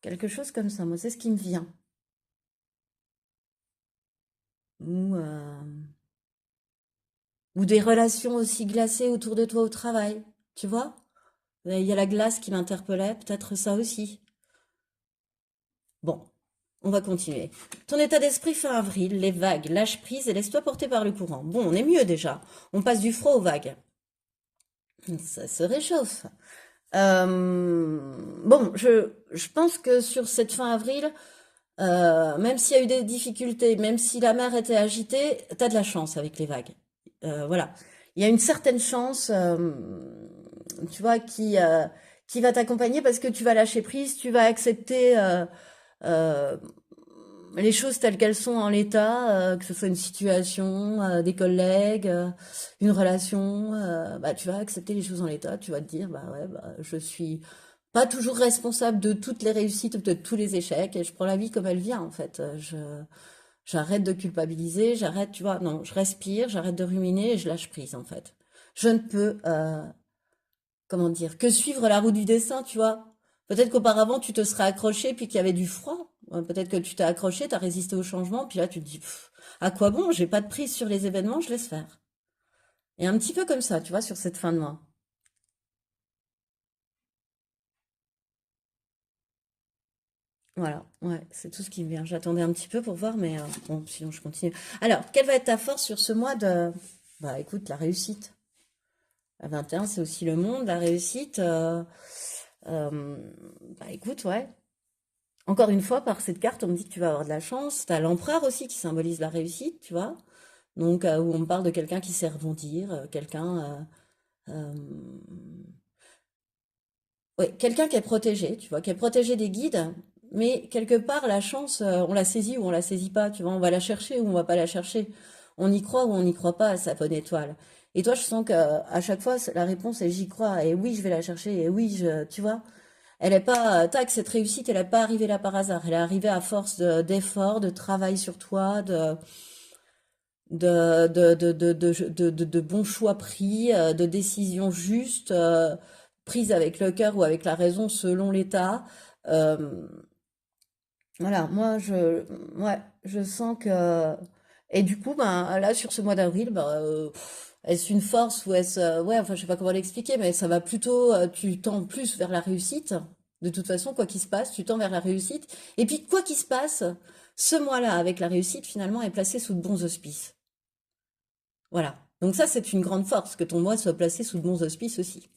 quelque chose comme ça. Moi, c'est ce qui me vient. Ou, euh, ou des relations aussi glacées autour de toi au travail, tu vois? Il y a la glace qui m'interpellait, peut-être ça aussi. Bon, on va continuer. Ton état d'esprit fin avril, les vagues, lâche prise et laisse-toi porter par le courant. Bon, on est mieux déjà. On passe du froid aux vagues. Ça se réchauffe. Bon, je pense que sur cette fin avril, même s'il y a eu des difficultés, même si la mer était agitée, t'as de la chance avec les vagues. Voilà. Il y a une certaine chance, tu vois, qui va t'accompagner parce que tu vas lâcher prise, tu vas accepter euh, les choses telles qu'elles sont en l'état, que ce soit une situation, des collègues, une relation, tu vas accepter les choses en l'état, tu vas te dire, bah ouais, bah, je suis pas toujours responsable de toutes les réussites ou de tous les échecs, et je prends la vie comme elle vient, en fait. J'arrête de culpabiliser, j'arrête, tu vois, non, je respire, j'arrête de ruminer et je lâche prise, en fait. Je ne peux, comment dire, que suivre la roue du dessin, tu vois. Peut-être qu'auparavant, tu te serais accroché puis qu'il y avait du froid. Peut-être que tu t'es accroché, tu as résisté au changement, puis là, tu te dis, pff, à quoi bon, j'ai pas de prise sur les événements, je laisse faire. Et un petit peu comme ça, tu vois, sur cette fin de mois. Voilà, ouais, c'est tout ce qui me vient. J'attendais un petit peu pour voir, mais bon, sinon je continue. Alors, quelle va être ta force sur ce mois de... Bah écoute, la réussite. À 21, c'est aussi le monde, la réussite. Euh, écoute, ouais. Encore une fois, par cette carte, on me dit que tu vas avoir de la chance. T'as l'empereur aussi qui symbolise la réussite, tu vois. Donc, où on me parle de quelqu'un qui sait rebondir, ouais, quelqu'un qui est protégé, tu vois, qui est protégé des guides, mais quelque part, la chance, on la saisit ou on la saisit pas, tu vois, on va la chercher ou on va pas la chercher. On y croit ou on n'y croit pas à sa bonne étoile. Et toi, je sens que à chaque fois, la réponse est j'y crois, et oui, je vais la chercher, et oui, tu vois. Elle est pas, tac, cette réussite, elle n'est pas arrivée là par hasard. Elle est arrivée à force d'efforts, de travail sur toi, de bons choix pris, de décisions justes, prises avec le cœur ou avec la raison selon l'état. Euh, Voilà, moi, ouais, je sens que... Et du coup, ben, là, sur ce mois d'avril, ben, est-ce une force ou est-ce... ouais, enfin, je sais pas comment l'expliquer, mais ça va plutôt... tu tends plus vers la réussite. De toute façon, quoi qu'il se passe, tu tends vers la réussite. Et puis, quoi qu'il se passe, ce mois-là, avec la réussite, finalement, est placé sous de bons auspices. Voilà. Donc ça, c'est une grande force, que ton mois soit placé sous de bons auspices aussi.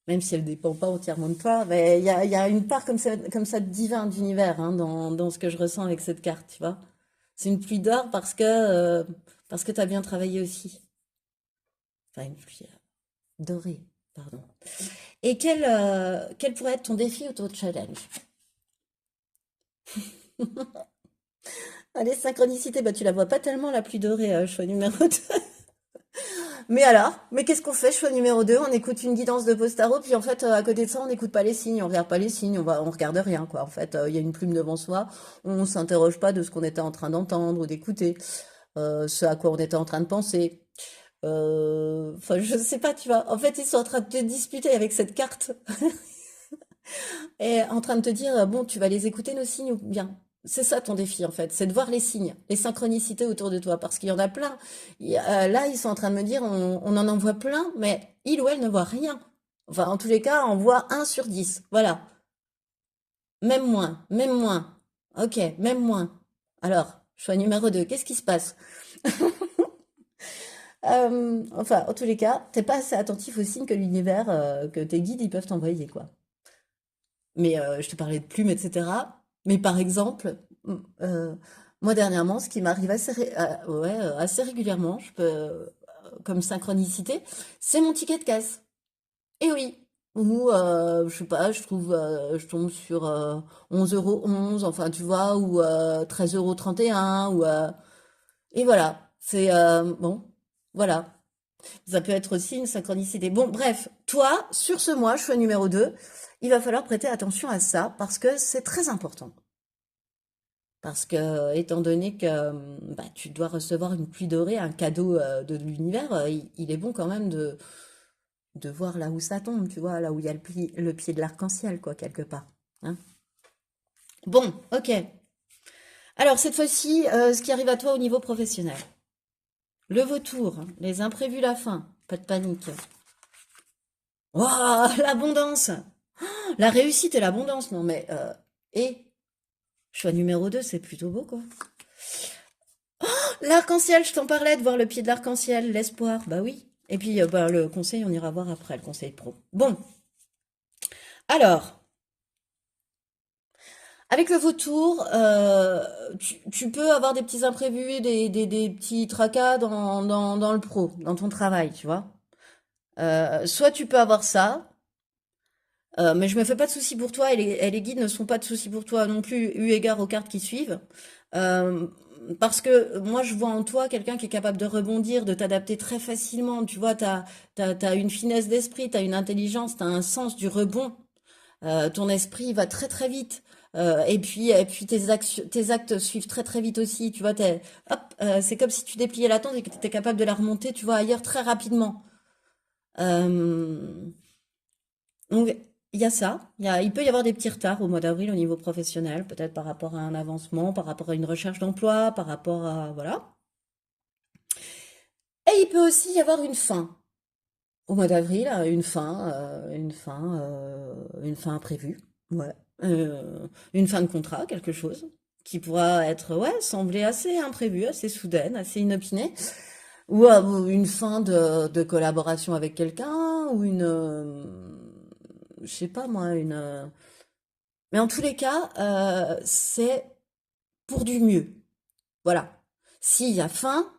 Même si elle ne dépend pas entièrement de toi, mais il y a une part comme ça de divin, d'univers, hein, dans ce que je ressens avec cette carte, tu vois. C'est une pluie d'or parce que tu as bien travaillé aussi. Enfin, une pluie dorée, pardon. Et quel pourrait être ton défi ou ton challenge? Allez, synchronicité, bah tu la vois pas tellement la pluie dorée, choix numéro 2. Mais alors, mais qu'est-ce qu'on fait? Choix numéro 2, on écoute une guidance de Postaro, puis en fait, à côté de ça, on n'écoute pas les signes, on regarde pas les signes, on regarde rien, quoi. En fait, il y a une plume devant soi, on s'interroge pas de ce qu'on était en train d'entendre ou d'écouter, ce à quoi on était en train de penser. Enfin, je sais pas, tu vois. En fait, ils sont en train de te disputer avec cette carte et en train de te dire, bon, tu vas les écouter nos signes ou bien. C'est ça ton défi en fait, c'est de voir les signes, les synchronicités autour de toi, parce qu'il y en a plein. Là, ils sont en train de me dire, on en envoie plein, mais il ou elle ne voit rien. Enfin, en tous les cas, on voit 1 sur 10. Voilà. Même moins, même moins. Ok, même moins. Alors, choix numéro 2, qu'est-ce qui se passe? Enfin, en tous les cas, t'es pas assez attentif aux signes que l'univers, que tes guides, ils peuvent t'envoyer, quoi. Mais je te parlais de plumes, etc. Mais par exemple, moi dernièrement, ce qui m'arrive ouais, assez régulièrement, comme synchronicité, c'est mon ticket de caisse. Et oui. Ou je sais pas, je tombe sur 11,11 €, enfin tu vois, ou 13,31 € et voilà. C'est bon, voilà. Ça peut être aussi une synchronicité. Bon, bref, toi, sur ce mois, choix numéro 2, il va falloir prêter attention à ça parce que c'est très important. Parce que, étant donné que bah, tu dois recevoir une pluie dorée, un cadeau de l'univers, il est bon quand même de voir là où ça tombe, tu vois, là où il y a le pied de l'arc-en-ciel, quoi, quelque part. Hein. Bon, ok. Alors, cette fois-ci, ce qui arrive à toi au niveau professionnel. Le vautour, les imprévus, la fin. Pas de panique. Waouh, l'abondance! La réussite et l'abondance, non mais... et choix numéro 2, c'est plutôt beau, quoi. L'arc-en-ciel, je t'en parlais de voir le pied de l'arc-en-ciel, l'espoir, bah oui. Et puis, bah, le conseil, on ira voir après, le conseil pro. Bon, alors, avec le vautour, tu peux avoir des petits imprévus, des petits tracas dans le pro, dans ton travail, tu vois. Soit tu peux avoir ça, mais je me fais pas de soucis pour toi et les guides ne sont pas de soucis pour toi non plus, eu égard aux cartes qui suivent. Euh, Parce que moi, je vois en toi quelqu'un qui est capable de rebondir, de t'adapter très facilement. Tu vois, t'as une finesse d'esprit, t'as une intelligence, t'as un sens du rebond. Ton esprit va très très vite. Et puis tes actes suivent très très vite aussi. Tu vois, hop, c'est comme si tu dépliais la tente et que tu étais capable de la remonter, tu vois, ailleurs très rapidement. Euh, donc, il y a ça. Il peut y avoir des petits retards au mois d'avril au niveau professionnel, peut-être par rapport à un avancement, par rapport à une recherche d'emploi, par rapport à... Voilà. Et il peut aussi y avoir une fin. Au mois d'avril, une fin imprévue. Ouais. Une fin de contrat, quelque chose qui pourra être, ouais, sembler assez imprévue, assez soudaine, assez inopinée. Ou une fin de collaboration avec quelqu'un, ou je sais pas moi, mais en tous les cas, c'est pour du mieux. Voilà. S'il y a faim,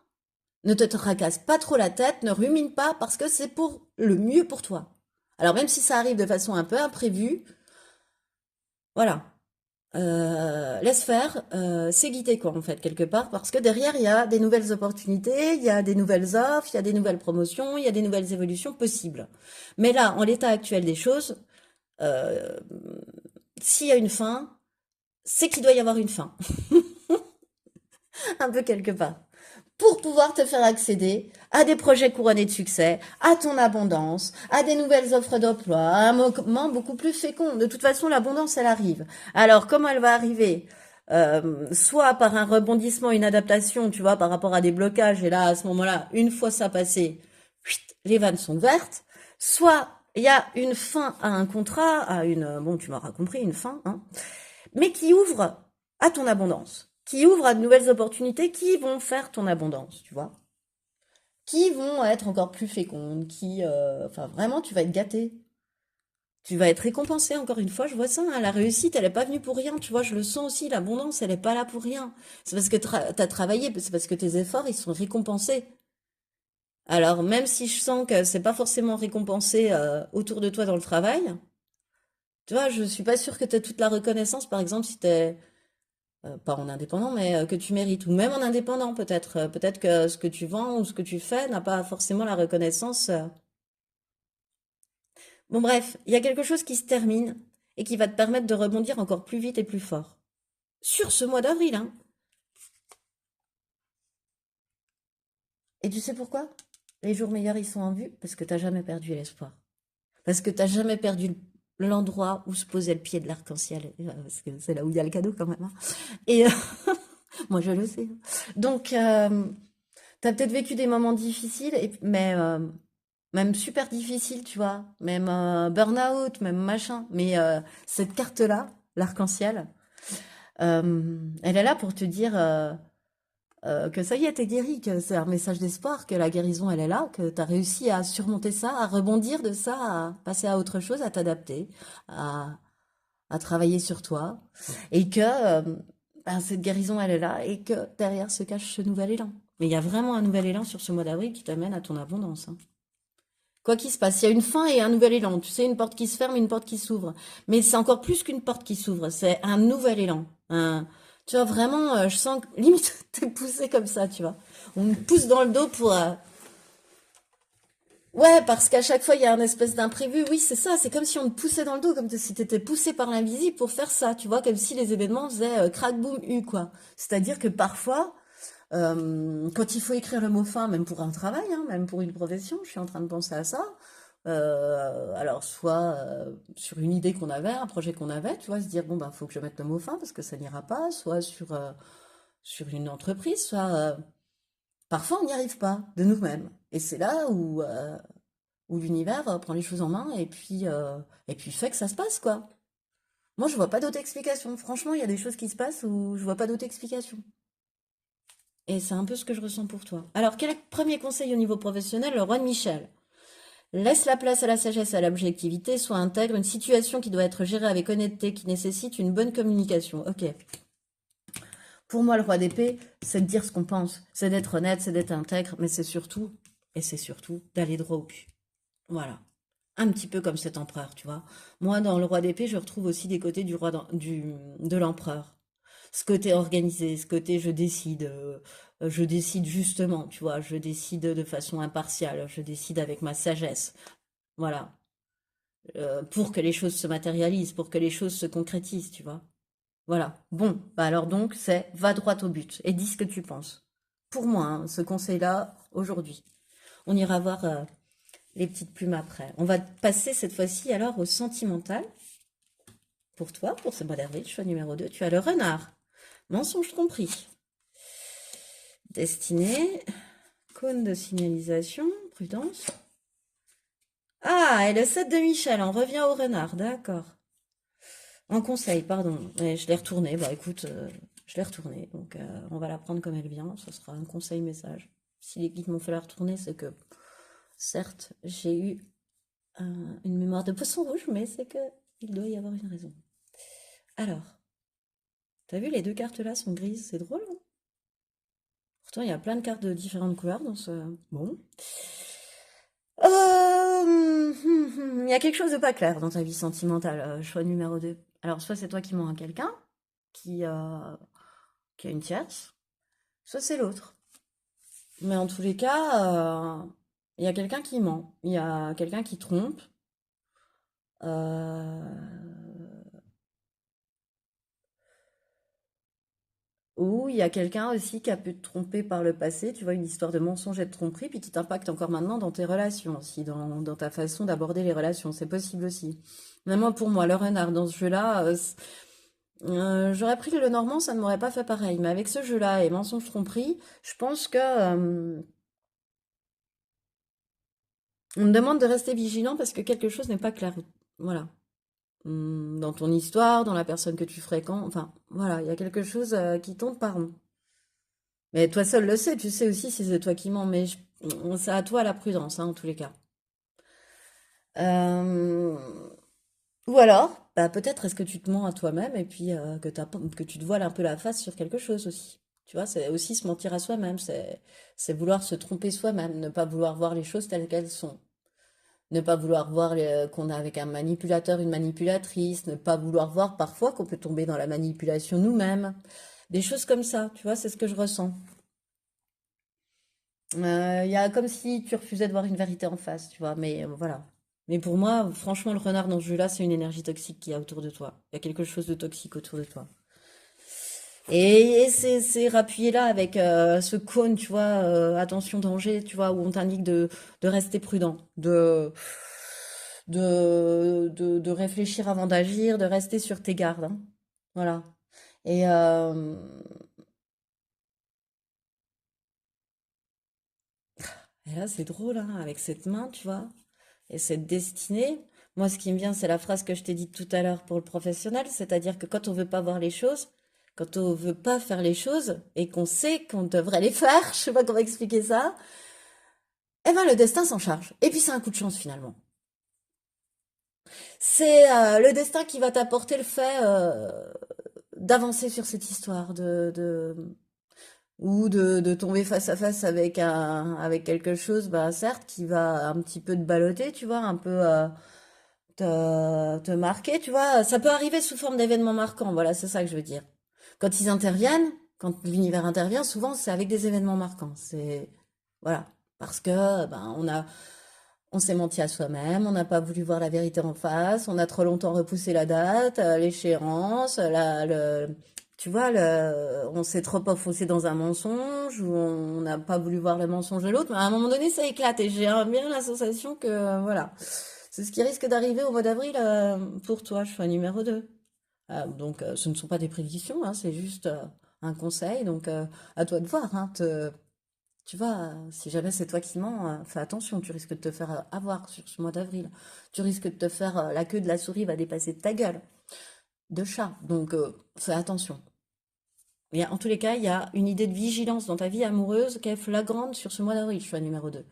ne te tracasse pas trop la tête, ne rumine pas, parce que c'est pour le mieux pour toi. Alors même si ça arrive de façon un peu imprévue, voilà. Laisse faire, c'est guider quoi en fait quelque part, parce que derrière il y a des nouvelles opportunités, il y a des nouvelles offres, il y a des nouvelles promotions, il y a des nouvelles évolutions possibles. Mais là, en l'état actuel des choses, euh, s'il y a une fin, c'est qu'il doit y avoir une fin. Un peu quelque part. pour pouvoir te faire accéder à des projets couronnés de succès, à ton abondance, à des nouvelles offres d'emploi, à un moment beaucoup plus fécond. De toute façon, l'abondance, elle arrive. Alors, comment elle va arriver? Soit par un rebondissement, une adaptation, tu vois, par rapport à des blocages, et là, à ce moment-là, une fois ça passé, chut, les vannes sont ouvertes. Soit il y a une fin à un contrat, à une, bon, tu m'auras compris, une fin, hein, mais qui ouvre à ton abondance, qui ouvre à de nouvelles opportunités qui vont faire ton abondance, tu vois, qui vont être encore plus fécondes, enfin vraiment, tu vas être gâté. Tu vas être récompensé, encore une fois, je vois ça, hein. La réussite, elle n'est pas venue pour rien, tu vois, je le sens aussi, l'abondance, elle n'est pas là pour rien. C'est parce que tu as travaillé, c'est parce que tes efforts, ils sont récompensés. Alors, même si je sens que c'est pas forcément récompensé autour de toi dans le travail, tu vois, je suis pas sûre que tu as toute la reconnaissance, par exemple, si tu es pas en indépendant, mais que tu mérites, ou même en indépendant peut-être. Peut-être que ce que tu vends ou ce que tu fais n'a pas forcément la reconnaissance. Bon bref, il y a quelque chose qui se termine et qui va te permettre de rebondir encore plus vite et plus fort. Sur ce mois d'avril, hein. Et tu sais pourquoi? Les jours meilleurs, ils sont en vue parce que t'as jamais perdu l'espoir. Parce que t'as jamais perdu l'endroit où se posait le pied de l'arc-en-ciel. Parce que c'est là où il y a le cadeau quand même, hein. Et moi, je le sais. Donc, t'as peut-être vécu des moments difficiles, mais même super difficiles, tu vois, même burn-out, même machin. Mais cette carte-là, l'arc-en-ciel, elle est là pour te dire que ça y est, t'es guéri, que c'est un message d'espoir, que la guérison, elle est là, que t'as réussi à surmonter ça, à rebondir de ça, à passer à autre chose, à t'adapter, à, à travailler sur toi, et que ben, cette guérison, elle est là, et que derrière se cache ce nouvel élan. Mais il y a vraiment un nouvel élan sur ce mois d'avril qui t'amène à ton abondance, hein. Quoi qu'il se passe, il y a une fin et un nouvel élan. Tu sais, une porte qui se ferme, une porte qui s'ouvre. Mais c'est encore plus qu'une porte qui s'ouvre, c'est un nouvel élan. Tu vois, vraiment, je sens que limite, t'es poussé comme ça, tu vois. On me pousse dans le dos pour... Ouais, parce qu'à chaque fois, il y a un espèce d'imprévu. Oui, c'est ça, c'est comme si on te poussait dans le dos, comme si t'étais poussé par l'invisible pour faire ça, tu vois, comme si les événements faisaient crack, boum, quoi. C'est-à-dire que parfois, quand il faut écrire le mot fin, même pour un travail, hein, même pour une profession, je suis en train de penser à ça. Alors, soit sur une idée qu'on avait, un projet qu'on avait, tu vois, se dire, bon, bah, faut que je mette le mot fin parce que ça n'ira pas, soit sur une entreprise, soit parfois on n'y arrive pas de nous-mêmes. Et c'est là où l'univers prend les choses en main et puis fait que ça se passe, quoi. Moi, je vois pas d'autre explication. Franchement, il y a des choses qui se passent où je vois pas d'autre explication. Et c'est un peu ce que je ressens pour toi. Alors, quel est le premier conseil au niveau professionnel? Le roi de Michel. Laisse la place à la sagesse et à l'objectivité, soit intègre une situation qui doit être gérée avec honnêteté, qui nécessite une bonne communication. Ok. Pour moi, le roi d'épée, c'est de dire ce qu'on pense, c'est d'être honnête, c'est d'être intègre, mais c'est surtout d'aller droit au but. Voilà. Un petit peu comme cet empereur, tu vois. Moi, dans le roi d'épée, je retrouve aussi des côtés de l'empereur. Ce côté organisé, ce côté je décide justement, tu vois, je décide de façon impartiale, je décide avec ma sagesse. Voilà. Pour que les choses se matérialisent, pour que les choses se concrétisent, tu vois. Voilà. Bon, bah alors donc, c'est va droit au but et dis ce que tu penses. Pour moi, hein, ce conseil-là, aujourd'hui. On ira voir les petites plumes après. On va passer cette fois-ci alors au sentimental. Pour toi, pour ce mois d'avril, choix numéro 2, tu as le renard. Mensonge compris. Destinée, cône de signalisation, prudence. Ah, et le 7 de Michel, on revient au renard, d'accord. En conseil, pardon. Mais je l'ai retourné. Bah écoute, je l'ai retourné. Donc on va la prendre comme elle vient. Ce sera un conseil message. Si les guides m'ont fait la retourner, c'est que certes, j'ai eu une mémoire de poisson rouge, mais c'est que il doit y avoir une raison. Alors, t'as vu, les deux cartes là sont grises, c'est drôle, hein. Pourtant, il y a plein de cartes de différentes couleurs dans ce. Bon. Il y a quelque chose de pas clair dans ta vie sentimentale, choix numéro 2. Alors, soit c'est toi qui mens à quelqu'un, qui, euh, qui a une tierce, soit c'est l'autre. Mais en tous les cas, il y a quelqu'un qui ment, il y a quelqu'un qui trompe. euh, Ou il y a quelqu'un aussi qui a pu te tromper par le passé, tu vois, une histoire de mensonge et de tromperie, puis qui t'impacte encore maintenant dans tes relations aussi, dans ta façon d'aborder les relations. C'est possible aussi. Mais moi, pour moi, le renard dans ce jeu-là, j'aurais pris le normand, ça ne m'aurait pas fait pareil. Mais avec ce jeu-là et mensonge tromperie, je pense que on me demande de rester vigilant parce que quelque chose n'est pas clair. Voilà. Dans ton histoire, dans la personne que tu fréquentes, enfin, voilà, il y a quelque chose qui tourne par rond. Mais toi seul le sais, tu sais aussi si c'est toi qui mens, mais c'est à toi la prudence, hein, en tous les cas. Euh, Ou alors, bah, peut-être est-ce que tu te mens à toi-même et puis que tu te voiles un peu la face sur quelque chose aussi. Tu vois, c'est aussi se mentir à soi-même, c'est vouloir se tromper soi-même, ne pas vouloir voir les choses telles qu'elles sont. Ne pas vouloir voir qu'on est avec un manipulateur, une manipulatrice, ne pas vouloir voir parfois qu'on peut tomber dans la manipulation nous-mêmes. Des choses comme ça, tu vois, c'est ce que je ressens. Il y a comme si tu refusais de voir une vérité en face, tu vois, mais voilà. Mais pour moi, franchement, le renard dans ce jeu-là, c'est une énergie toxique qu'il y a autour de toi. Il y a quelque chose de toxique autour de toi. Et c'est rappuyé là avec ce cône, tu vois, attention danger, tu vois, où on t'indique de rester prudent, de réfléchir avant d'agir, de rester sur tes gardes, hein. Voilà. Et, et là, c'est drôle, hein, avec cette main, tu vois. Et cette destinée, moi, ce qui me vient, c'est la phrase que je t'ai dite tout à l'heure pour le professionnel, c'est-à-dire que quand on veut pas voir les choses, quand on veut pas faire les choses et qu'on sait qu'on devrait les faire, je sais pas comment expliquer ça, eh ben le destin s'en charge. Et puis c'est un coup de chance finalement. C'est le destin qui va t'apporter le fait d'avancer sur cette histoire, ou de tomber face à face avec avec quelque chose, bah certes, qui va un petit peu te balloter, tu vois, un peu te marquer, tu vois. Ça peut arriver sous forme d'événements marquants, voilà, c'est ça que je veux dire. Quand ils interviennent, quand l'univers intervient, souvent c'est avec des événements marquants. C'est voilà, parce que ben on s'est menti à soi-même, on n'a pas voulu voir la vérité en face, on a trop longtemps repoussé la date, l'échéance, tu vois, on s'est trop enfoncé dans un mensonge, ou on n'a pas voulu voir le mensonge de l'autre, mais à un moment donné, ça éclate, et j'ai bien la sensation que, voilà, c'est ce qui risque d'arriver au mois d'avril pour toi, je suis numéro 2. Donc, ce ne sont pas des prédictions, hein, c'est juste un conseil, donc à toi de voir, hein, tu vois, si jamais c'est toi qui mens, fais attention, tu risques de te faire avoir sur ce mois d'avril. Tu risques de te faire, la queue de la souris va dépasser de ta gueule, de chat. Donc, fais attention. Et en tous les cas, il y a une idée de vigilance dans ta vie amoureuse qui est flagrante sur ce mois d'avril, choix numéro 2.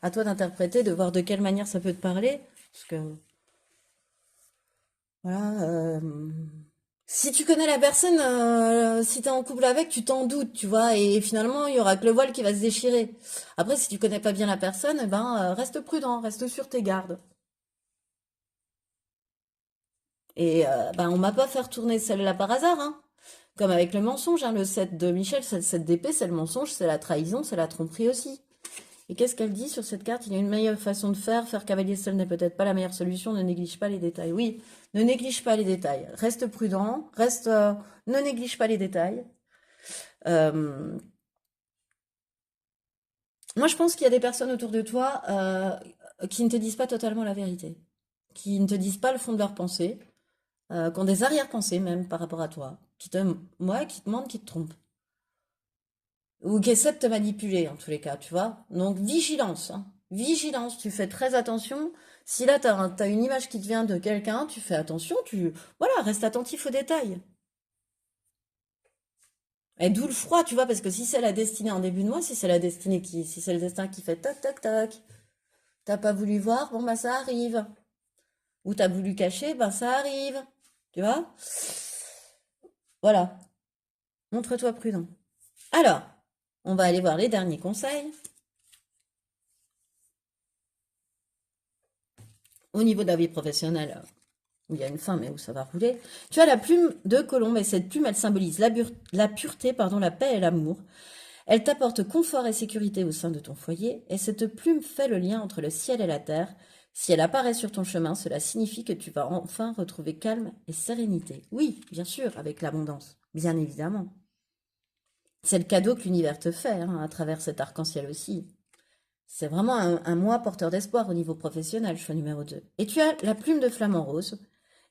À toi d'interpréter, de voir de quelle manière ça peut te parler. Parce que, voilà, si tu connais la personne, si t'es en couple avec, tu t'en doutes, tu vois, et finalement, il y aura que le voile qui va se déchirer. Après, si tu connais pas bien la personne, eh ben, reste prudent, reste sur tes gardes. Et ben, on m'a pas fait retourner celle-là par hasard, hein. Comme avec le mensonge, hein, le 7 de Michel, c'est le 7 d'épée, c'est le mensonge, c'est la trahison, c'est la tromperie aussi. Et qu'est-ce qu'elle dit sur cette carte? Il y a une meilleure façon de faire. Faire cavalier seul n'est peut-être pas la meilleure solution. Ne néglige pas les détails. Oui, ne néglige pas les détails. Reste prudent. Ne néglige pas les détails. Euh, Moi, je pense qu'il y a des personnes autour de toi qui ne te disent pas totalement la vérité, qui ne te disent pas le fond de leur pensée, qui ont des arrière-pensées même par rapport à toi, qui te mentent, qui te trompent, ou qui essaient de te manipuler en tous les cas, tu vois. Donc vigilance, hein. Vigilance, tu fais très attention. Si là, t'as une image qui te vient de quelqu'un, tu fais attention, voilà, reste attentif aux détails. Et d'où le froid, tu vois, parce que si c'est la destinée en début de mois, si c'est le destin qui fait toc toc toc, t'as pas voulu voir, bon bah ça arrive. Ou t'as voulu cacher, ben ça arrive. Tu vois? Voilà. Montre-toi prudent. Alors, on va aller voir les derniers conseils. Au niveau de la vie professionnelle, où il y a une fin, mais où ça va rouler. Tu as la plume de colombe, et cette plume, elle symbolise la pureté, pardon, la paix et l'amour. Elle t'apporte confort et sécurité au sein de ton foyer, et cette plume fait le lien entre le ciel et la terre. Si elle apparaît sur ton chemin, cela signifie que tu vas enfin retrouver calme et sérénité. Oui, bien sûr, avec l'abondance. bien évidemment. C'est le cadeau que l'univers te fait, hein, à travers cet arc-en-ciel aussi. C'est vraiment un mois porteur d'espoir au niveau professionnel, choix numéro 2. Et tu as la plume de flamant rose.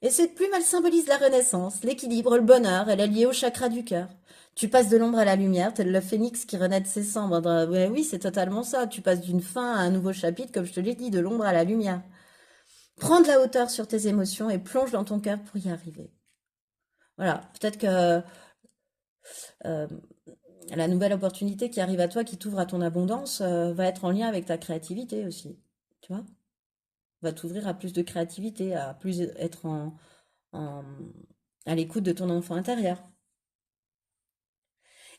Et cette plume, elle symbolise la renaissance, l'équilibre, le bonheur, elle est liée au chakra du cœur. Tu passes de l'ombre à la lumière, tel le phénix qui renaît de ses cendres. Ouais, oui, c'est totalement ça. Tu passes d'une fin à un nouveau chapitre, comme je te l'ai dit, de l'ombre à la lumière. Prends de la hauteur sur tes émotions et plonge dans ton cœur pour y arriver. Voilà, peut-être que euh, la nouvelle opportunité qui arrive à toi, qui t'ouvre à ton abondance, va être en lien avec ta créativité aussi. Tu vois? Va t'ouvrir à plus de créativité, à plus être en- à l'écoute de ton enfant intérieur.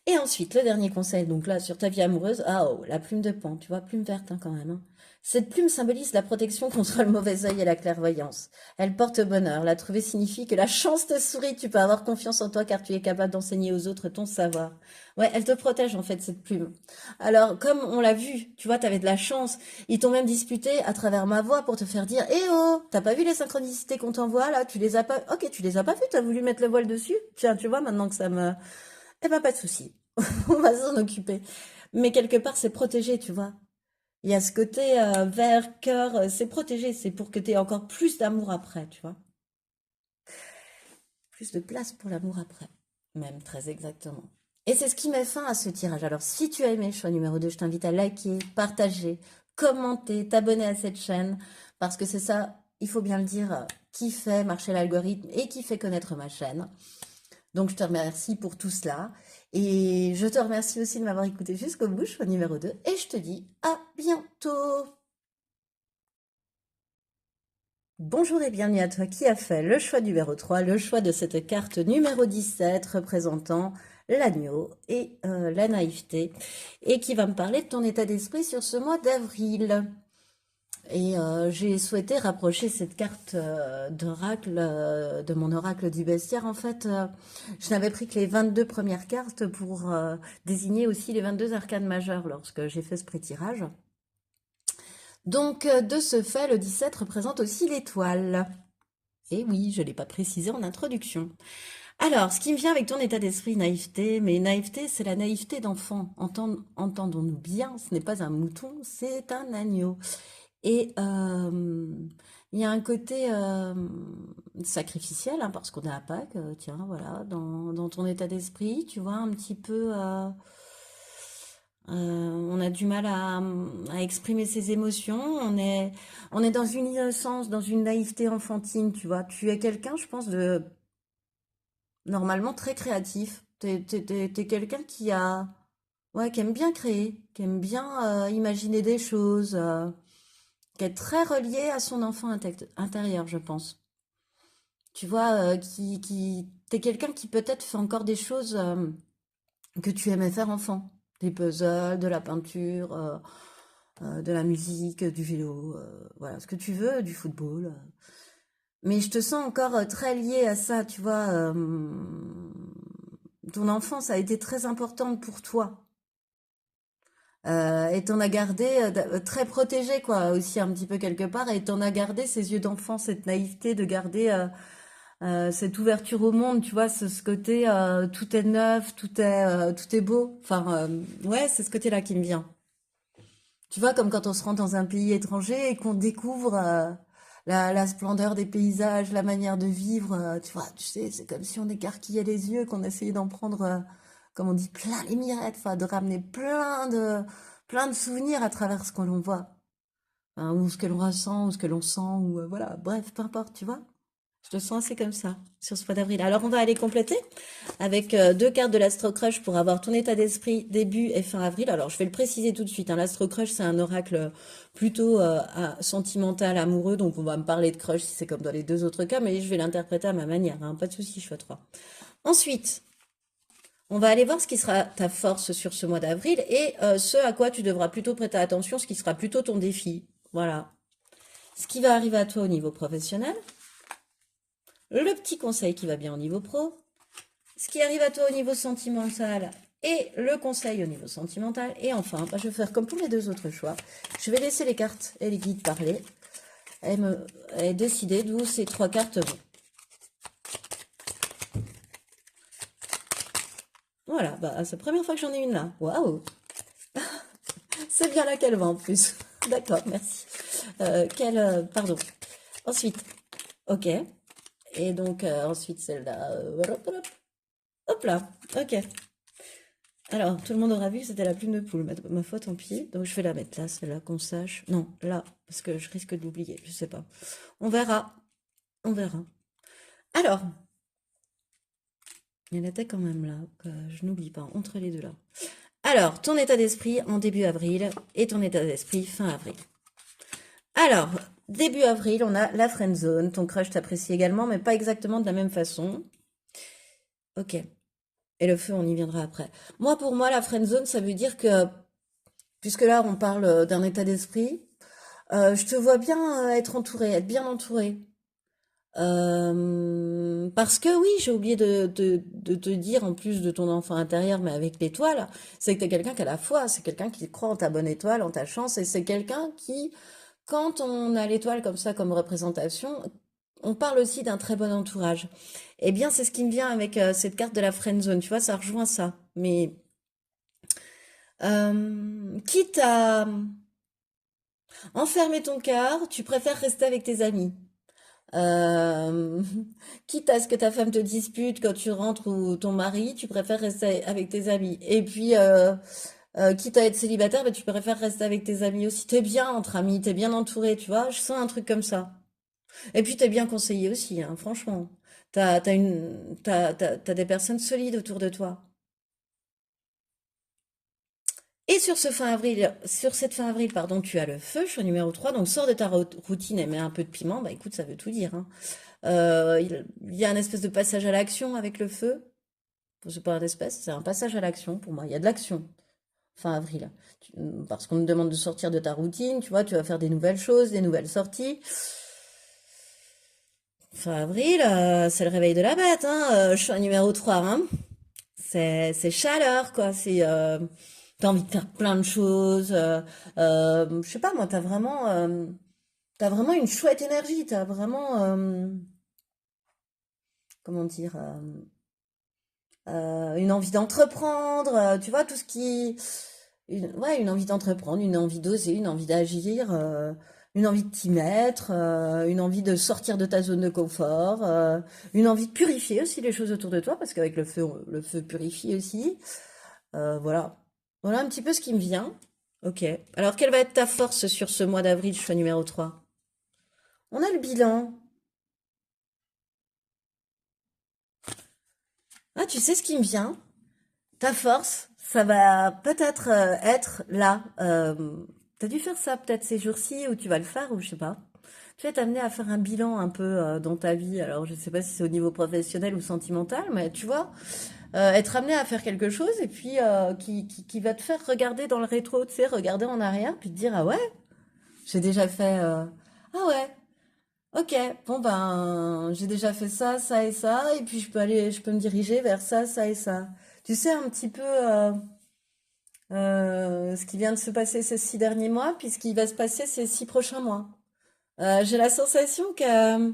Et ensuite, le dernier conseil, donc là, sur ta vie amoureuse, ah oh, la plume de pan, tu vois, plume verte hein, quand même. Hein. Cette plume symbolise la protection contre le mauvais œil et la clairvoyance. Elle porte bonheur. La trouver signifie que la chance te sourit. Tu peux avoir confiance en toi car tu es capable d'enseigner aux autres ton savoir. Ouais, elle te protège en fait, cette plume. Alors, comme on l'a vu, tu vois, t'avais de la chance. Ils t'ont même disputé à travers ma voix pour te faire dire, eh oh, t'as pas vu les synchronicités qu'on t'envoie là? Tu les as pas, ok, tu les as pas vues, t'as voulu mettre le voile dessus? Tiens, tu vois, maintenant que ça me, eh ben, pas de souci. On va s'en occuper. Mais quelque part, c'est protégé, tu vois. Il y a ce côté vert, cœur, c'est protégé. C'est pour que tu aies encore plus d'amour après, tu vois. Plus de place pour l'amour après. Même très exactement. Et c'est ce qui met fin à ce tirage. Alors, si tu as aimé le choix numéro 2, je t'invite à liker, partager, commenter, t'abonner à cette chaîne. Parce que c'est ça, il faut bien le dire, qui fait marcher l'algorithme et qui fait connaître ma chaîne. Donc, je te remercie pour tout cela. Et je te remercie aussi de m'avoir écouté jusqu'au bout, choix numéro 2. Et je te dis à bientôt. Bonjour et bienvenue à toi qui a fait le choix numéro 3, le choix de cette carte numéro 17 représentant l'agneau et la naïveté et qui va me parler de ton état d'esprit sur ce mois d'avril. Et j'ai souhaité rapprocher cette carte d'oracle de mon oracle du bestiaire. En fait, je n'avais pris que les 22 premières cartes pour désigner aussi les 22 arcanes majeures lorsque j'ai fait ce pré-tirage. Donc, de ce fait, le 17 représente aussi l'étoile. Et oui, je ne l'ai pas précisé en introduction. Alors, ce qui me vient avec ton état d'esprit, naïveté, mais naïveté, c'est la naïveté d'enfant. Entendons-nous bien, ce n'est pas un mouton, c'est un agneau. Et il y a un côté sacrificiel, hein, parce qu'on est à Pâques, tiens, voilà, dans ton état d'esprit, tu vois, un petit peu, on a du mal à exprimer ses émotions, on est dans une innocence, dans une naïveté enfantine, tu vois. Tu es quelqu'un, je pense, de normalement très créatif. T'es quelqu'un qui a, ouais, qui aime bien créer, qui aime bien imaginer des choses. Qui est très relié à son enfant intérieur, je pense. Tu vois, t'es quelqu'un qui peut-être fait encore des choses que tu aimais faire enfant. Des puzzles, de la peinture, de la musique, du vélo, voilà, ce que tu veux, du football. Mais je te sens encore très lié à ça, tu vois. Ton enfance a été très importante pour toi. Et t'en as gardé très protégé, quoi, aussi un petit peu quelque part, et t'en as gardé ces yeux d'enfant, cette naïveté de garder cette ouverture au monde, tu vois, ce côté tout est neuf, tout est beau. Enfin, ouais, c'est ce côté-là qui me vient. Tu vois, comme quand on se rend dans un pays étranger et qu'on découvre la splendeur des paysages, la manière de vivre, tu vois, tu sais, c'est comme si on écarquillait les yeux, qu'on essayait d'en prendre, comme on dit, plein les mirettes, enfin, de ramener plein de souvenirs à travers ce que l'on voit, hein, ou ce que l'on ressent, ou ce que l'on sent, ou voilà, bref, peu importe, tu vois. Je te sens assez comme ça, sur ce mois d'avril. Alors, on va aller compléter avec deux cartes de l'Astro Crush pour avoir ton état d'esprit début et fin avril. Alors, je vais le préciser tout de suite. Hein, l'Astro Crush, c'est un oracle plutôt sentimental, amoureux. Donc, on va me parler de crush si c'est comme dans les deux autres cas, mais je vais l'interpréter à ma manière. Hein, pas de souci, choix 3. Ensuite, on va aller voir ce qui sera ta force sur ce mois d'avril et ce à quoi tu devras plutôt prêter attention, ce qui sera plutôt ton défi. Voilà. Ce qui va arriver à toi au niveau professionnel. Le petit conseil qui va bien au niveau pro, ce qui arrive à toi au niveau sentimental et le conseil au niveau sentimental. Et enfin, bah, je vais faire comme pour les deux autres choix. Je vais laisser les cartes et les guides parler et décider d'où ces trois cartes vont. Voilà, bah, c'est la première fois que j'en ai une là. Waouh! C'est bien là qu'elle va en plus. D'accord, merci. Pardon. Ensuite, ok. Et donc, ensuite, celle-là. Hop, hop, hop là. Ok. Alors, tout le monde aura vu que c'était la plume de poule. Ma faute, tant pis. Donc, je vais la mettre là, celle-là, qu'on sache. Non, là, parce que je risque de l'oublier. Je sais pas. On verra. On verra. Alors, il y en était quand même là, que je n'oublie pas, entre les deux là. Alors, ton état d'esprit en début avril et ton état d'esprit fin avril. Alors, début avril, on a la friend zone. Ton crush t'apprécie également, mais pas exactement de la même façon. Ok. Et le feu, on y viendra après. Moi, pour moi, la friend zone, ça veut dire que, puisque là, on parle d'un état d'esprit, je te vois bien être entouré, être bien entouré. Parce que oui, j'ai oublié de te dire, en plus de ton enfant intérieur, mais avec l'étoile, c'est que t'es quelqu'un qui a la foi, c'est quelqu'un qui croit en ta bonne étoile, en ta chance, et c'est quelqu'un qui, quand on a l'étoile comme ça, comme représentation, on parle aussi d'un très bon entourage. Eh bien, c'est ce qui me vient avec cette carte de la friend zone, tu vois, ça rejoint ça. Mais quitte à enfermer ton cœur, tu préfères rester avec tes amis. Euh, quitte à ce que ta femme te dispute quand tu rentres ou ton mari, tu préfères rester avec tes amis. Et puis, quitte à être célibataire, bah, tu préfères rester avec tes amis aussi. T'es bien entre amis, t'es bien entouré, tu vois. Je sens un truc comme ça. Et puis, t'es bien conseillé aussi, hein, franchement. T'as des personnes solides autour de toi. Et sur cette fin avril, pardon, tu as le feu, choix numéro 3. Donc, sors de ta routine et mets un peu de piment. Bah, écoute, ça veut tout dire, hein. Il y a un espèce de passage à l'action avec le feu. C'est pas un espèce, c'est un passage à l'action pour moi. Il y a de l'action fin avril. Parce qu'on me demande de sortir de ta routine, tu vois, tu vas faire des nouvelles choses, des nouvelles sorties. Fin avril, c'est le réveil de la bête, hein. Choix numéro 3, hein. C'est chaleur, quoi. T'as envie de faire plein de choses. Je sais pas, moi, t'as vraiment une chouette énergie. T'as vraiment, comment dire, une envie d'entreprendre, tu vois, tout ce qui... ouais, une envie d'entreprendre, une envie d'oser, une envie d'agir, une envie de t'y mettre, une envie de sortir de ta zone de confort, une envie de purifier aussi les choses autour de toi, parce qu'avec le feu purifie aussi. Voilà. Voilà un petit peu ce qui me vient. Ok. Alors, quelle va être ta force sur ce mois d'avril, choix numéro 3? On a le bilan. Ah, tu sais ce qui me vient? Ta force, ça va peut-être être là. T'as dû faire ça peut-être ces jours-ci, ou tu vas le faire, ou je sais pas. Tu vas t'amener à faire un bilan un peu dans ta vie. Alors, je sais pas si c'est au niveau professionnel ou sentimental, mais tu vois, être amené à faire quelque chose et puis qui va te faire regarder dans le rétro, tu sais, regarder en arrière, puis te dire, ah ouais, j'ai déjà fait... ah ouais, ok, bon ben, j'ai déjà fait ça, ça et ça, et puis je peux me diriger vers ça, ça et ça. Tu sais un petit peu ce qui vient de se passer ces 6 derniers mois, puis ce qui va se passer ces 6 prochains mois. J'ai la sensation que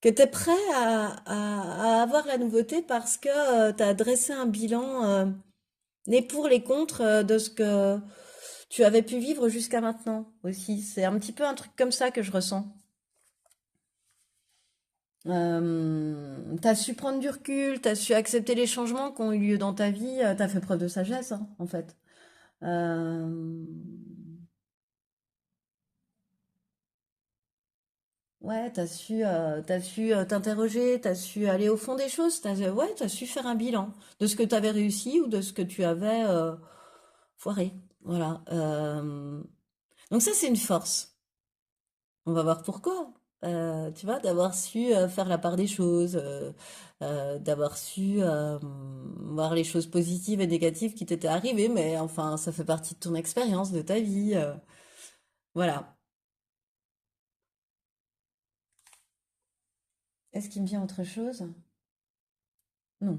tu es prêt à avoir la nouveauté parce que tu as dressé un bilan, les pour, les contre de ce que tu avais pu vivre jusqu'à maintenant aussi. C'est un petit peu un truc comme ça que je ressens. T'as su prendre du recul, t'as su accepter les changements qui ont eu lieu dans ta vie, t'as fait preuve de sagesse, hein, en fait. Euh, ouais, t'as su t'interroger, t'as su aller au fond des choses, ouais, t'as su faire un bilan de ce que t'avais réussi ou de ce que tu avais foiré. Voilà. Donc ça, c'est une force. On va voir pourquoi. Tu vois, d'avoir su faire la part des choses, d'avoir su voir les choses positives et négatives qui t'étaient arrivées, mais enfin, ça fait partie de ton expérience, de ta vie. Voilà. Est-ce qu'il me vient autre chose? Non.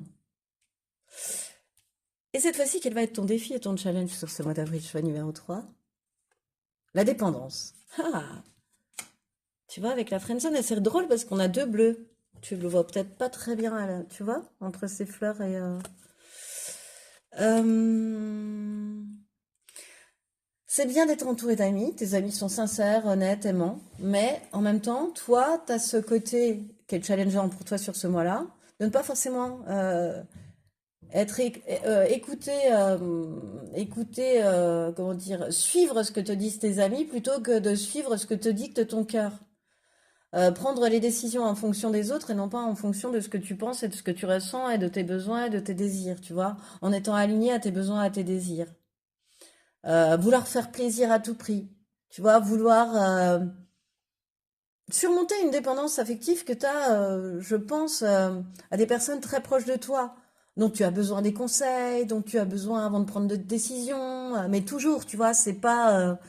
Et cette fois-ci, quel va être ton défi et ton challenge sur ce mois d'avril, choix numéro 3? La dépendance. Ah, tu vois, avec la friendzone, et c'est drôle parce qu'on a deux bleus. Tu le vois peut-être pas très bien, tu vois, entre ces fleurs et... Euh, C'est bien d'être entouré d'amis. Tes amis sont sincères, honnêtes, aimants. Mais en même temps, toi, tu as ce côté qui est challengeant pour toi sur ce mois-là, de ne pas forcément écouter, comment dire, suivre ce que te disent tes amis plutôt que de suivre ce que te dicte ton cœur. Prendre les décisions en fonction des autres et non pas en fonction de ce que tu penses et de ce que tu ressens et de tes besoins et de tes désirs, tu vois, en étant aligné à tes besoins, à tes désirs. Vouloir faire plaisir à tout prix, tu vois, vouloir surmonter une dépendance affective que tu as, je pense, à des personnes très proches de toi, dont tu as besoin des conseils, dont tu as besoin avant de prendre de décisions, mais toujours, tu vois, c'est pas...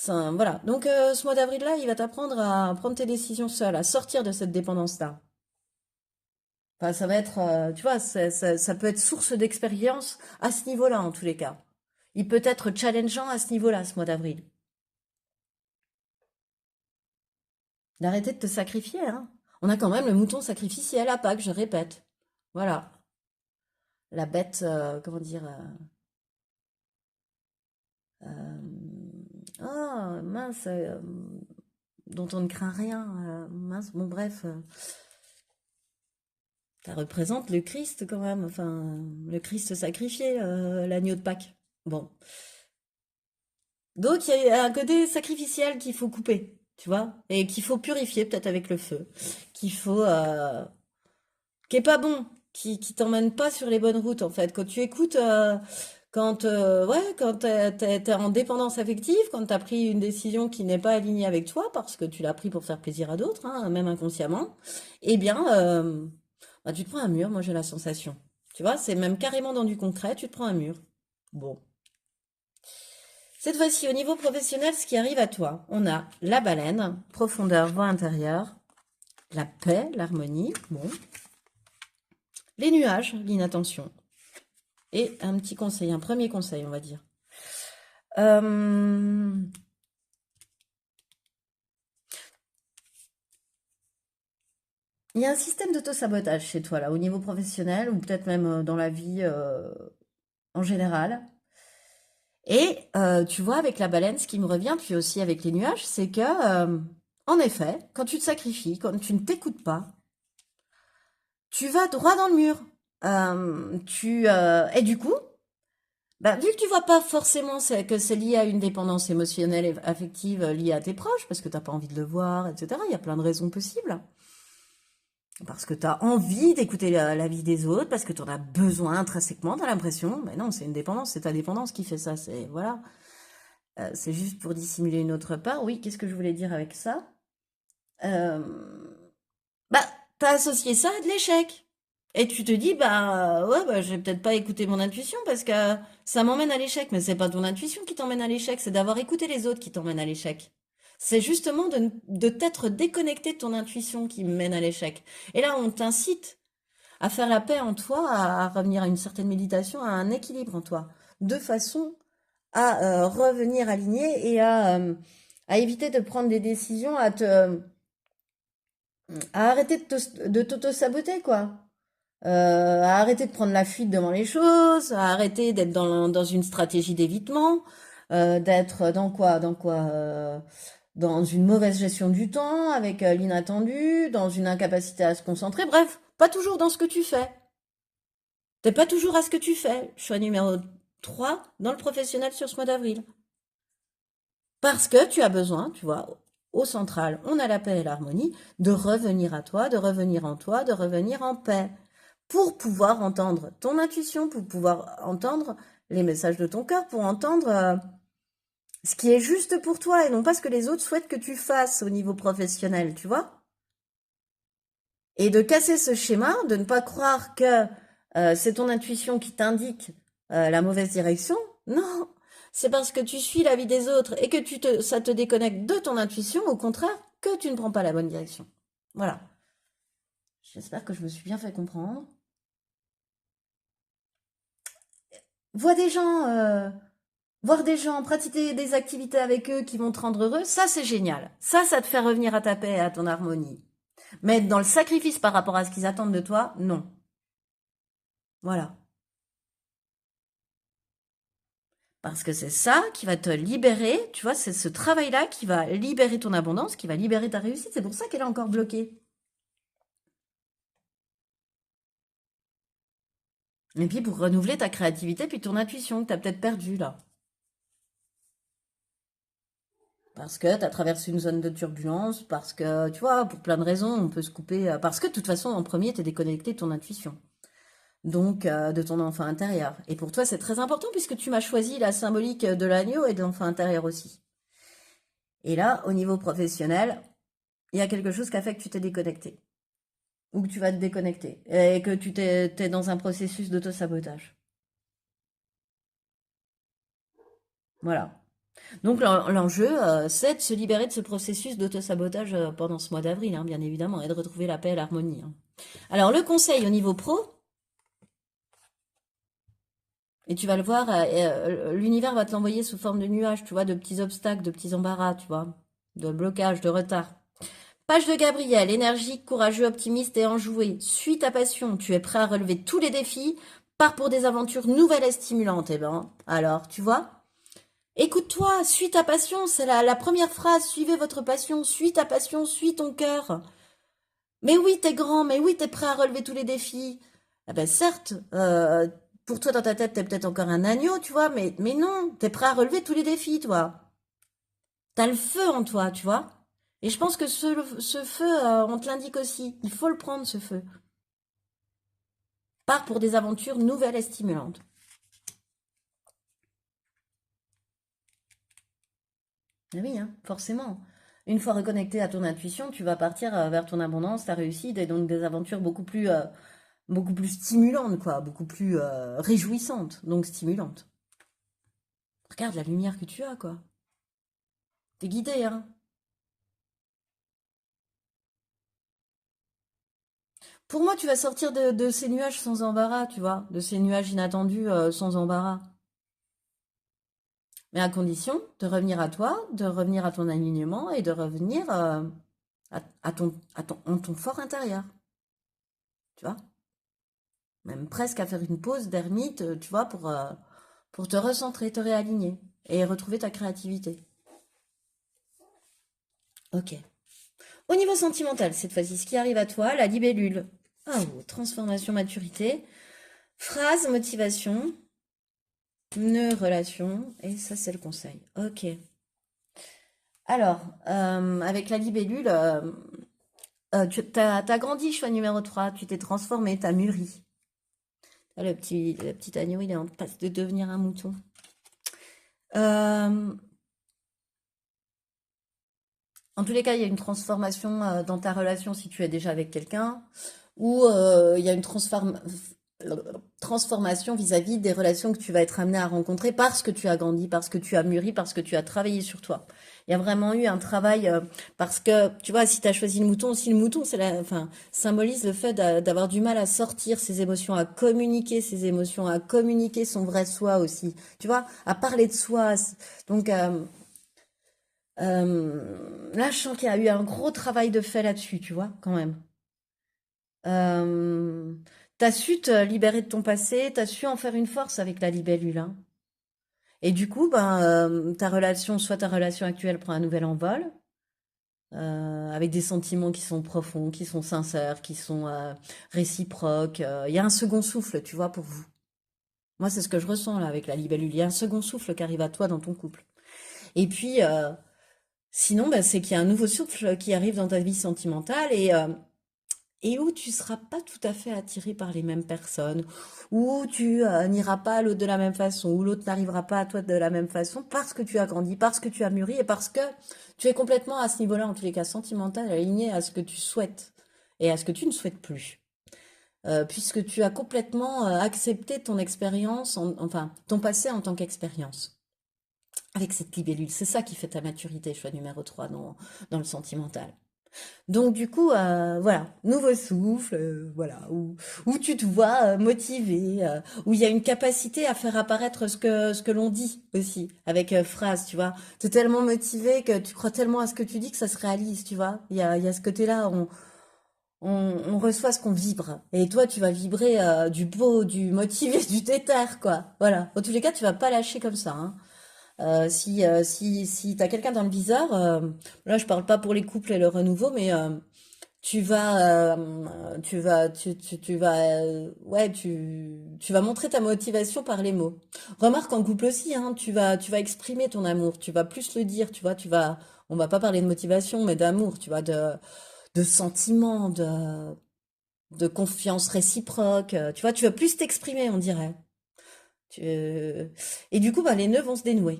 voilà. Donc ce mois d'avril-là, il va t'apprendre à prendre tes décisions seul, à sortir de cette dépendance-là. Enfin, ça va être, tu vois, ça peut être source d'expérience à ce niveau-là, en tous les cas. Il peut être challengeant à ce niveau-là, ce mois d'avril. D'arrêter de te sacrifier, hein. On a quand même le mouton sacrificiel à Pâques, je répète. Voilà. La bête, comment dire, mince, dont on ne craint rien. Mince, bon, bref. Ça représente le Christ quand même, enfin, le Christ sacrifié, l'agneau de Pâques. Bon. Donc il y a un côté sacrificiel qu'il faut couper, tu vois, et qu'il faut purifier peut-être avec le feu, qu'il faut, qui est pas bon, qui t'emmène pas sur les bonnes routes en fait. Quand tu écoutes, quand t'es en dépendance affective, quand t'as pris une décision qui n'est pas alignée avec toi, parce que tu l'as pris pour faire plaisir à d'autres, hein, même inconsciemment, eh bien, bah, tu te prends un mur. Moi, j'ai la sensation. Tu vois, c'est même carrément dans du concret. Tu te prends un mur. Bon. Cette fois-ci, au niveau professionnel, ce qui arrive à toi, on a la baleine, profondeur, voix intérieure, la paix, l'harmonie, bon, les nuages, l'inattention, et un petit conseil, un premier conseil, on va dire. Euh, Il y a un système d'auto-sabotage chez toi, là, au niveau professionnel, ou peut-être même dans la vie en général. Et tu vois, avec la baleine, ce qui me revient, puis aussi avec les nuages, c'est que, en effet, quand tu te sacrifies, quand tu ne t'écoutes pas, tu vas droit dans le mur. Et du coup, bah, vu que tu vois pas forcément que c'est lié à une dépendance émotionnelle et affective liée à tes proches, parce que t'as pas envie de le voir, etc., il y a plein de raisons possibles. Parce que tu as envie d'écouter la vie des autres, parce que tu en as besoin intrinsèquement, tu as l'impression. Mais non, c'est une dépendance, c'est ta dépendance qui fait ça. C'est voilà. C'est juste pour dissimuler une autre part. Oui, qu'est-ce que je voulais dire avec ça? Euh, Bah, t'as associé ça à de l'échec. Et tu te dis, bah, ouais, bah, je vais peut-être pas écouter mon intuition parce que ça m'emmène à l'échec. Mais c'est pas ton intuition qui t'emmène à l'échec, c'est d'avoir écouté les autres qui t'emmènent à l'échec. C'est justement de t'être déconnecté de ton intuition qui mène à l'échec. Et là, on t'incite à faire la paix en toi, à revenir à une certaine méditation, à un équilibre en toi, de façon à revenir aligné et à éviter de prendre des décisions, à arrêter de t'auto-saboter, quoi. À arrêter de prendre la fuite devant les choses, à arrêter d'être dans une stratégie d'évitement, d'être dans une mauvaise gestion du temps, avec l'inattendu, dans une incapacité à se concentrer, bref, pas toujours dans ce que tu fais. T'es pas toujours à ce que tu fais. Choix numéro 3 dans le professionnel sur ce mois d'avril. Parce que tu as besoin, tu vois, au central, on a la paix et l'harmonie, de revenir à toi, de revenir en toi, de revenir en paix. Pour pouvoir entendre ton intuition, pour pouvoir entendre les messages de ton cœur, pour entendre ce qui est juste pour toi et non pas ce que les autres souhaitent que tu fasses au niveau professionnel, tu vois. Et de casser ce schéma, de ne pas croire que c'est ton intuition qui t'indique la mauvaise direction. Non, c'est parce que tu suis la vie des autres et que ça te déconnecte de ton intuition, au contraire, que tu ne prends pas la bonne direction. Voilà. J'espère que je me suis bien fait comprendre. Vois des gens, voir des gens, pratiquer des activités avec eux qui vont te rendre heureux, ça c'est génial. Ça te fait revenir à ta paix et à ton harmonie. Mais dans le sacrifice par rapport à ce qu'ils attendent de toi, non. Voilà. Parce que c'est ça qui va te libérer, tu vois, c'est ce travail-là qui va libérer ton abondance, qui va libérer ta réussite. C'est pour ça qu'elle est encore bloquée. Et puis pour renouveler ta créativité, puis ton intuition que tu as peut-être perdue là. Parce que tu as traversé une zone de turbulence, parce que, tu vois, pour plein de raisons, on peut se couper. Parce que de toute façon, en premier, tu es déconnecté de ton intuition. Donc, de ton enfant intérieur. Et pour toi, c'est très important puisque tu m'as choisi la symbolique de l'agneau et de l'enfant intérieur aussi. Et là, au niveau professionnel, il y a quelque chose qui a fait que tu t'es déconnecté. Ou que tu vas te déconnecter. Et que t'es dans un processus d'auto-sabotage. Voilà. Donc l'enjeu, c'est de se libérer de ce processus d'auto-sabotage pendant ce mois d'avril, hein, bien évidemment, et de retrouver la paix et l'harmonie. Hein. Alors le conseil au niveau pro, et tu vas le voir, l'univers va te l'envoyer sous forme de nuages, tu vois, de petits obstacles, de petits embarras, tu vois, de blocage, de retard. Page de Gabriel, énergique, courageux, optimiste et enjoué. Suis ta passion, tu es prêt à relever tous les défis, pars pour des aventures nouvelles et stimulantes. Eh ben, alors, tu vois, écoute-toi, suis ta passion, c'est la première phrase, suivez votre passion, suis ta passion, suis ton cœur. Mais oui, t'es grand, mais oui, t'es prêt à relever tous les défis. Ah ben certes, pour toi dans ta tête, t'es peut-être encore un agneau, tu vois, mais non, t'es prêt à relever tous les défis, toi. T'as le feu en toi, tu vois. Et je pense que ce feu, on te l'indique aussi. Il faut le prendre, ce feu. Pars pour des aventures nouvelles et stimulantes. Ah oui, hein, forcément. Une fois reconnecté à ton intuition, tu vas partir vers ton abondance, ta réussite et donc des aventures beaucoup plus stimulantes, quoi, beaucoup plus réjouissantes, donc stimulantes. Regarde la lumière que tu as, quoi. T'es guidé, hein. Pour moi, tu vas sortir de ces nuages sans embarras, tu vois, de ces nuages inattendus sans embarras. Mais à condition de revenir à toi, de revenir à ton alignement et de revenir à ton fort intérieur, tu vois. Même presque à faire une pause d'ermite, tu vois, pour te recentrer, te réaligner et retrouver ta créativité. Ok. Au niveau sentimental, cette fois-ci, ce qui arrive à toi, la libellule. Ah, oh, transformation, maturité. Phrase, motivation. Nœud, relation. Et ça, c'est le conseil. Ok. Alors, avec la libellule, tu as grandi, choix numéro 3. Tu t'es transformé, tu as mûri. Ah, le petit agneau, il est en passe de devenir un mouton. Euh, En tous les cas, il y a une transformation dans ta relation si tu es déjà avec quelqu'un, ou il y a une transformation vis-à-vis des relations que tu vas être amené à rencontrer parce que tu as grandi, parce que tu as mûri, parce que tu as travaillé sur toi. Il y a vraiment eu un travail parce que tu vois, si tu as choisi le mouton, aussi le mouton, enfin, symbolise le fait d'avoir du mal à sortir ses émotions, à communiquer ses émotions, à communiquer son vrai soi aussi. Tu vois, à parler de soi. Donc là, je sens qu'il y a eu un gros travail de fait là-dessus, tu vois, quand même. Euh, T'as su te libérer de ton passé, t'as su en faire une force avec la libellule, hein. Et du coup, ben, soit ta relation actuelle prend un nouvel envol, avec des sentiments qui sont profonds, qui sont sincères, qui sont réciproques. Il y a un second souffle, tu vois, pour vous. Moi, c'est ce que je ressens là avec la libellule. Il y a un second souffle qui arrive à toi dans ton couple. Et puis, sinon, ben, c'est qu'il y a un nouveau souffle qui arrive dans ta vie sentimentale et où tu seras pas tout à fait attiré par les mêmes personnes, où tu n'iras pas à l'autre de la même façon, où l'autre n'arrivera pas à toi de la même façon parce que tu as grandi, parce que tu as mûri et parce que tu es complètement à ce niveau-là, en tous les cas sentimental, aligné à ce que tu souhaites et à ce que tu ne souhaites plus. Puisque tu as complètement accepté ton expérience, enfin ton passé en tant qu'expérience. Avec cette libellule, c'est ça qui fait ta maturité, choix numéro 3 dans le sentimental. Donc du coup, voilà, nouveau souffle, voilà, où tu te vois motivé, où il y a une capacité à faire apparaître ce que l'on dit aussi, avec phrase, tu vois. Tu es tellement motivé que tu crois tellement à ce que tu dis que ça se réalise, tu vois. Il y a ce côté-là, on reçoit ce qu'on vibre. Et toi, tu vas vibrer du beau, du motivé, du déter, quoi. Voilà. En tous les cas, tu vas pas lâcher comme ça, hein. Si t'as quelqu'un dans le viseur, là, je parle pas pour les couples et le renouveau, mais ouais, tu vas montrer ta motivation par les mots. Remarque en couple aussi, hein, tu vas exprimer ton amour, tu vas plus le dire, tu vois, on va pas parler de motivation, mais d'amour, tu vois, de sentiments, de confiance réciproque, tu vois, tu vas plus t'exprimer, on dirait. Et du coup, bah, les nœuds vont se dénouer.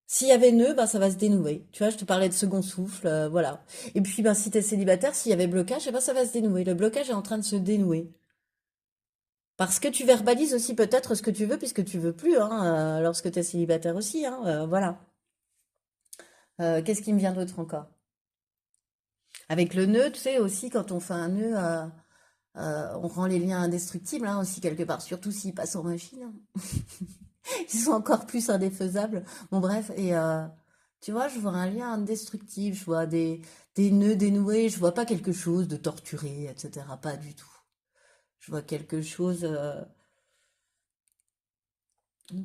S'il y avait nœud, bah, ça va se dénouer. Tu vois, je te parlais de second souffle, voilà. Et puis, bah, si t'es célibataire, s'il y avait blocage, eh ben, ça va se dénouer. Le blocage est en train de se dénouer. Parce que tu verbalises aussi peut-être ce que tu veux, puisque tu veux plus, hein, lorsque t'es célibataire aussi, hein, voilà. Qu'est-ce qui me vient d'autre encore? Avec le nœud, tu sais, aussi, quand on fait un nœud, on rend les liens indestructibles, hein, aussi, quelque part, surtout s'ils passent en machine, hein. Ils sont encore plus indéfaisables. Bon, bref, et tu vois, je vois un lien indestructible, je vois des nœuds dénoués, je vois pas quelque chose de torturé, etc. Pas du tout. Je vois quelque chose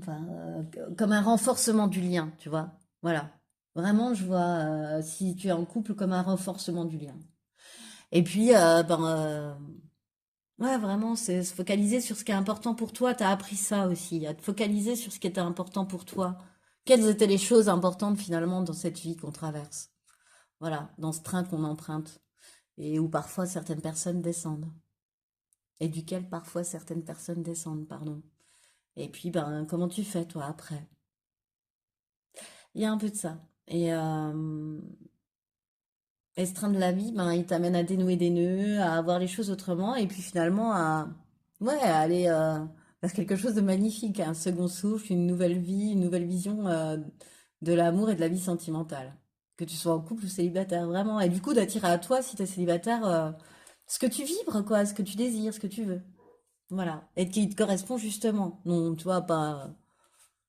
enfin, comme un renforcement du lien, tu vois. Voilà. Vraiment, je vois, si tu es en couple, comme un renforcement du lien. Et puis, ouais, vraiment, c'est se focaliser sur ce qui est important pour toi. T'as appris ça aussi, à te focaliser sur ce qui était important pour toi. Quelles étaient les choses importantes finalement dans cette vie qu'on traverse? Voilà, dans ce train qu'on emprunte et où parfois certaines personnes descendent et duquel parfois certaines personnes descendent, pardon. Et puis, ben, comment tu fais toi après? Il y a un peu de ça. Et ce train de la vie, ben, il t'amène à dénouer des nœuds, à voir les choses autrement, et puis finalement ouais, à aller vers quelque chose de magnifique, un second souffle, une nouvelle vie, une nouvelle vision de l'amour et de la vie sentimentale. Que tu sois en couple ou célibataire, vraiment. Et du coup, d'attirer à toi, si tu es célibataire, ce que tu vibres, quoi, ce que tu désires, ce que tu veux. Voilà. Et qui te correspond justement. Non, tu vois, pas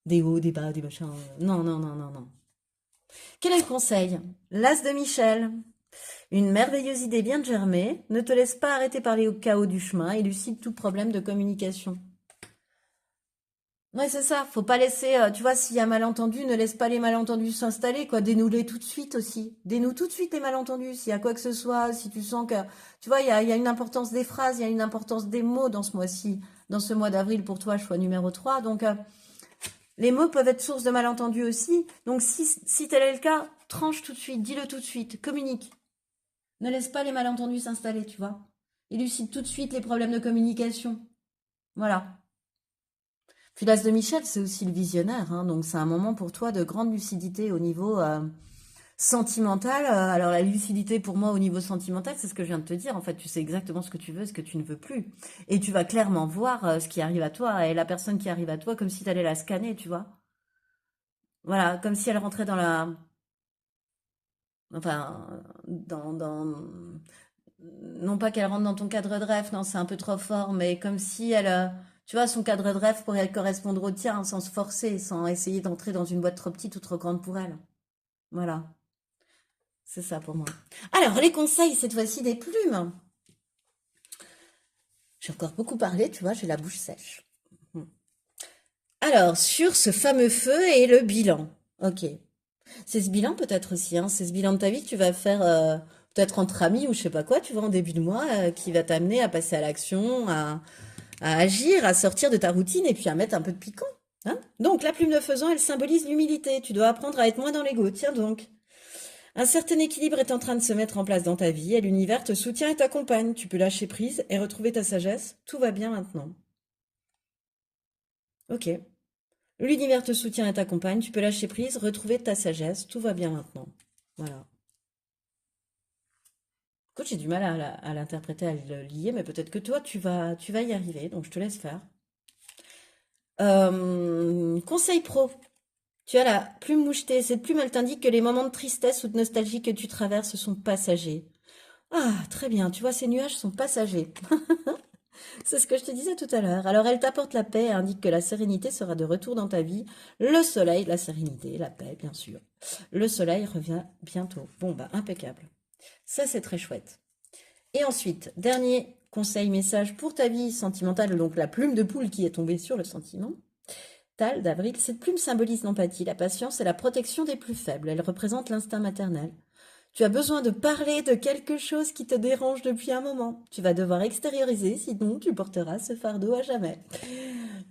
des hauts, des bas, des machins. Non, non, non, non, non. Quel est le conseil? L'As de Michel. Une merveilleuse idée vient de germer. Ne te laisse pas arrêter par les chaos du chemin. Élucide tout problème de communication. Ouais, c'est ça. Faut pas laisser, tu vois, s'il y a malentendu, ne laisse pas les malentendus s'installer, quoi. Dénoue-les tout de suite aussi. Dénoue tout de suite les malentendus. S'il y a quoi que ce soit, si tu sens que, tu vois, il y a une importance des phrases, il y a une importance des mots dans ce mois-ci, dans ce mois d'avril pour toi, choix numéro 3. Donc, les mots peuvent être source de malentendus aussi. Donc, si tel est le cas, tranche tout de suite, dis-le tout de suite, communique. Ne laisse pas les malentendus s'installer, tu vois. Élucide tout de suite les problèmes de communication. Voilà. Puis l'As de Michel, c'est aussi le visionnaire, hein, donc c'est un moment pour toi de grande lucidité au niveau sentimental. Alors la lucidité pour moi au niveau sentimental, c'est ce que je viens de te dire. En fait, tu sais exactement ce que tu veux, ce que tu ne veux plus. Et tu vas clairement voir ce qui arrive à toi et la personne qui arrive à toi comme si tu allais la scanner, tu vois. Voilà, comme si elle rentrait dans la... Enfin, non pas qu'elle rentre dans ton cadre de rêve, non, c'est un peu trop fort, mais comme si elle, tu vois, son cadre de rêve pourrait correspondre au tien, sans se forcer, sans essayer d'entrer dans une boîte trop petite ou trop grande pour elle. Voilà, c'est ça pour moi. Alors, les conseils, cette fois-ci, des plumes. J'ai encore beaucoup parlé, tu vois, j'ai la bouche sèche. Alors, sur ce fameux feu et le bilan. Ok. C'est ce bilan peut-être aussi, hein, c'est ce bilan de ta vie que tu vas faire peut-être entre amis ou je sais pas quoi, tu vois, en début de mois, qui va t'amener à passer à l'action, à agir, à sortir de ta routine et puis à mettre un peu de piquant. Hein. Donc, la plume de faisan, elle symbolise l'humilité. Tu dois apprendre à être moins dans l'ego. Tiens donc. Un certain équilibre est en train de se mettre en place dans ta vie et l'univers te soutient et t'accompagne. Tu peux lâcher prise et retrouver ta sagesse. Tout va bien maintenant. Ok. L'univers te soutient et t'accompagne. Tu peux lâcher prise, retrouver ta sagesse. Tout va bien maintenant. Voilà. Écoute, j'ai du mal à l'interpréter, à le lier, mais peut-être que toi, tu vas y arriver. Donc, je te laisse faire. Conseil pro. Tu as la plume mouchetée. Cette plume, elle t'indique que les moments de tristesse ou de nostalgie que tu traverses sont passagers. Ah, très bien. Tu vois, ces nuages sont passagers. C'est ce que je te disais tout à l'heure. Alors, elle t'apporte la paix et indique que la sérénité sera de retour dans ta vie. Le soleil, la sérénité, la paix, bien sûr. Le soleil revient bientôt. Bon, bah, impeccable. Ça, c'est très chouette. Et ensuite, dernier conseil, message pour ta vie sentimentale, donc la plume de poule qui est tombée sur le sentiment. D'Avril, cette plume symbolise l'empathie, la patience et la protection des plus faibles. Elle représente l'instinct maternel. Tu as besoin de parler de quelque chose qui te dérange depuis un moment. Tu vas devoir extérioriser, sinon tu porteras ce fardeau à jamais.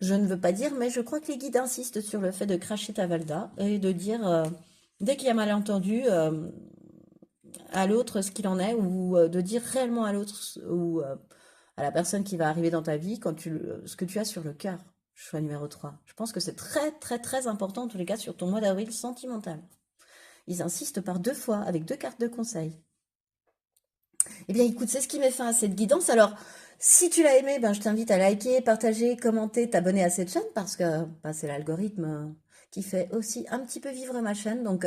Je ne veux pas dire, mais je crois que les guides insistent sur le fait de cracher ta valda et de dire, dès qu'il y a malentendu, à l'autre ce qu'il en est, ou de dire réellement à l'autre ou à la personne qui va arriver dans ta vie ce que tu as sur le cœur. Choix numéro 3. Je pense que c'est très très très important en tous les cas sur ton mois d'avril sentimental. Ils insistent par 2 fois avec 2 cartes de conseil. Eh bien écoute, c'est ce qui met fin à cette guidance. Alors, si tu l'as aimé, ben, je t'invite à liker, partager, commenter, t'abonner à cette chaîne parce que c'est l'algorithme qui fait aussi un petit peu vivre ma chaîne. Donc,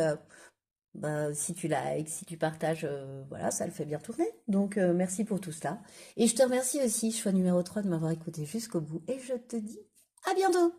si tu likes, si tu partages, voilà, ça le fait bien tourner. Donc, merci pour tout cela. Et je te remercie aussi, choix numéro 3, de m'avoir écouté jusqu'au bout. Et je te dis à bientôt!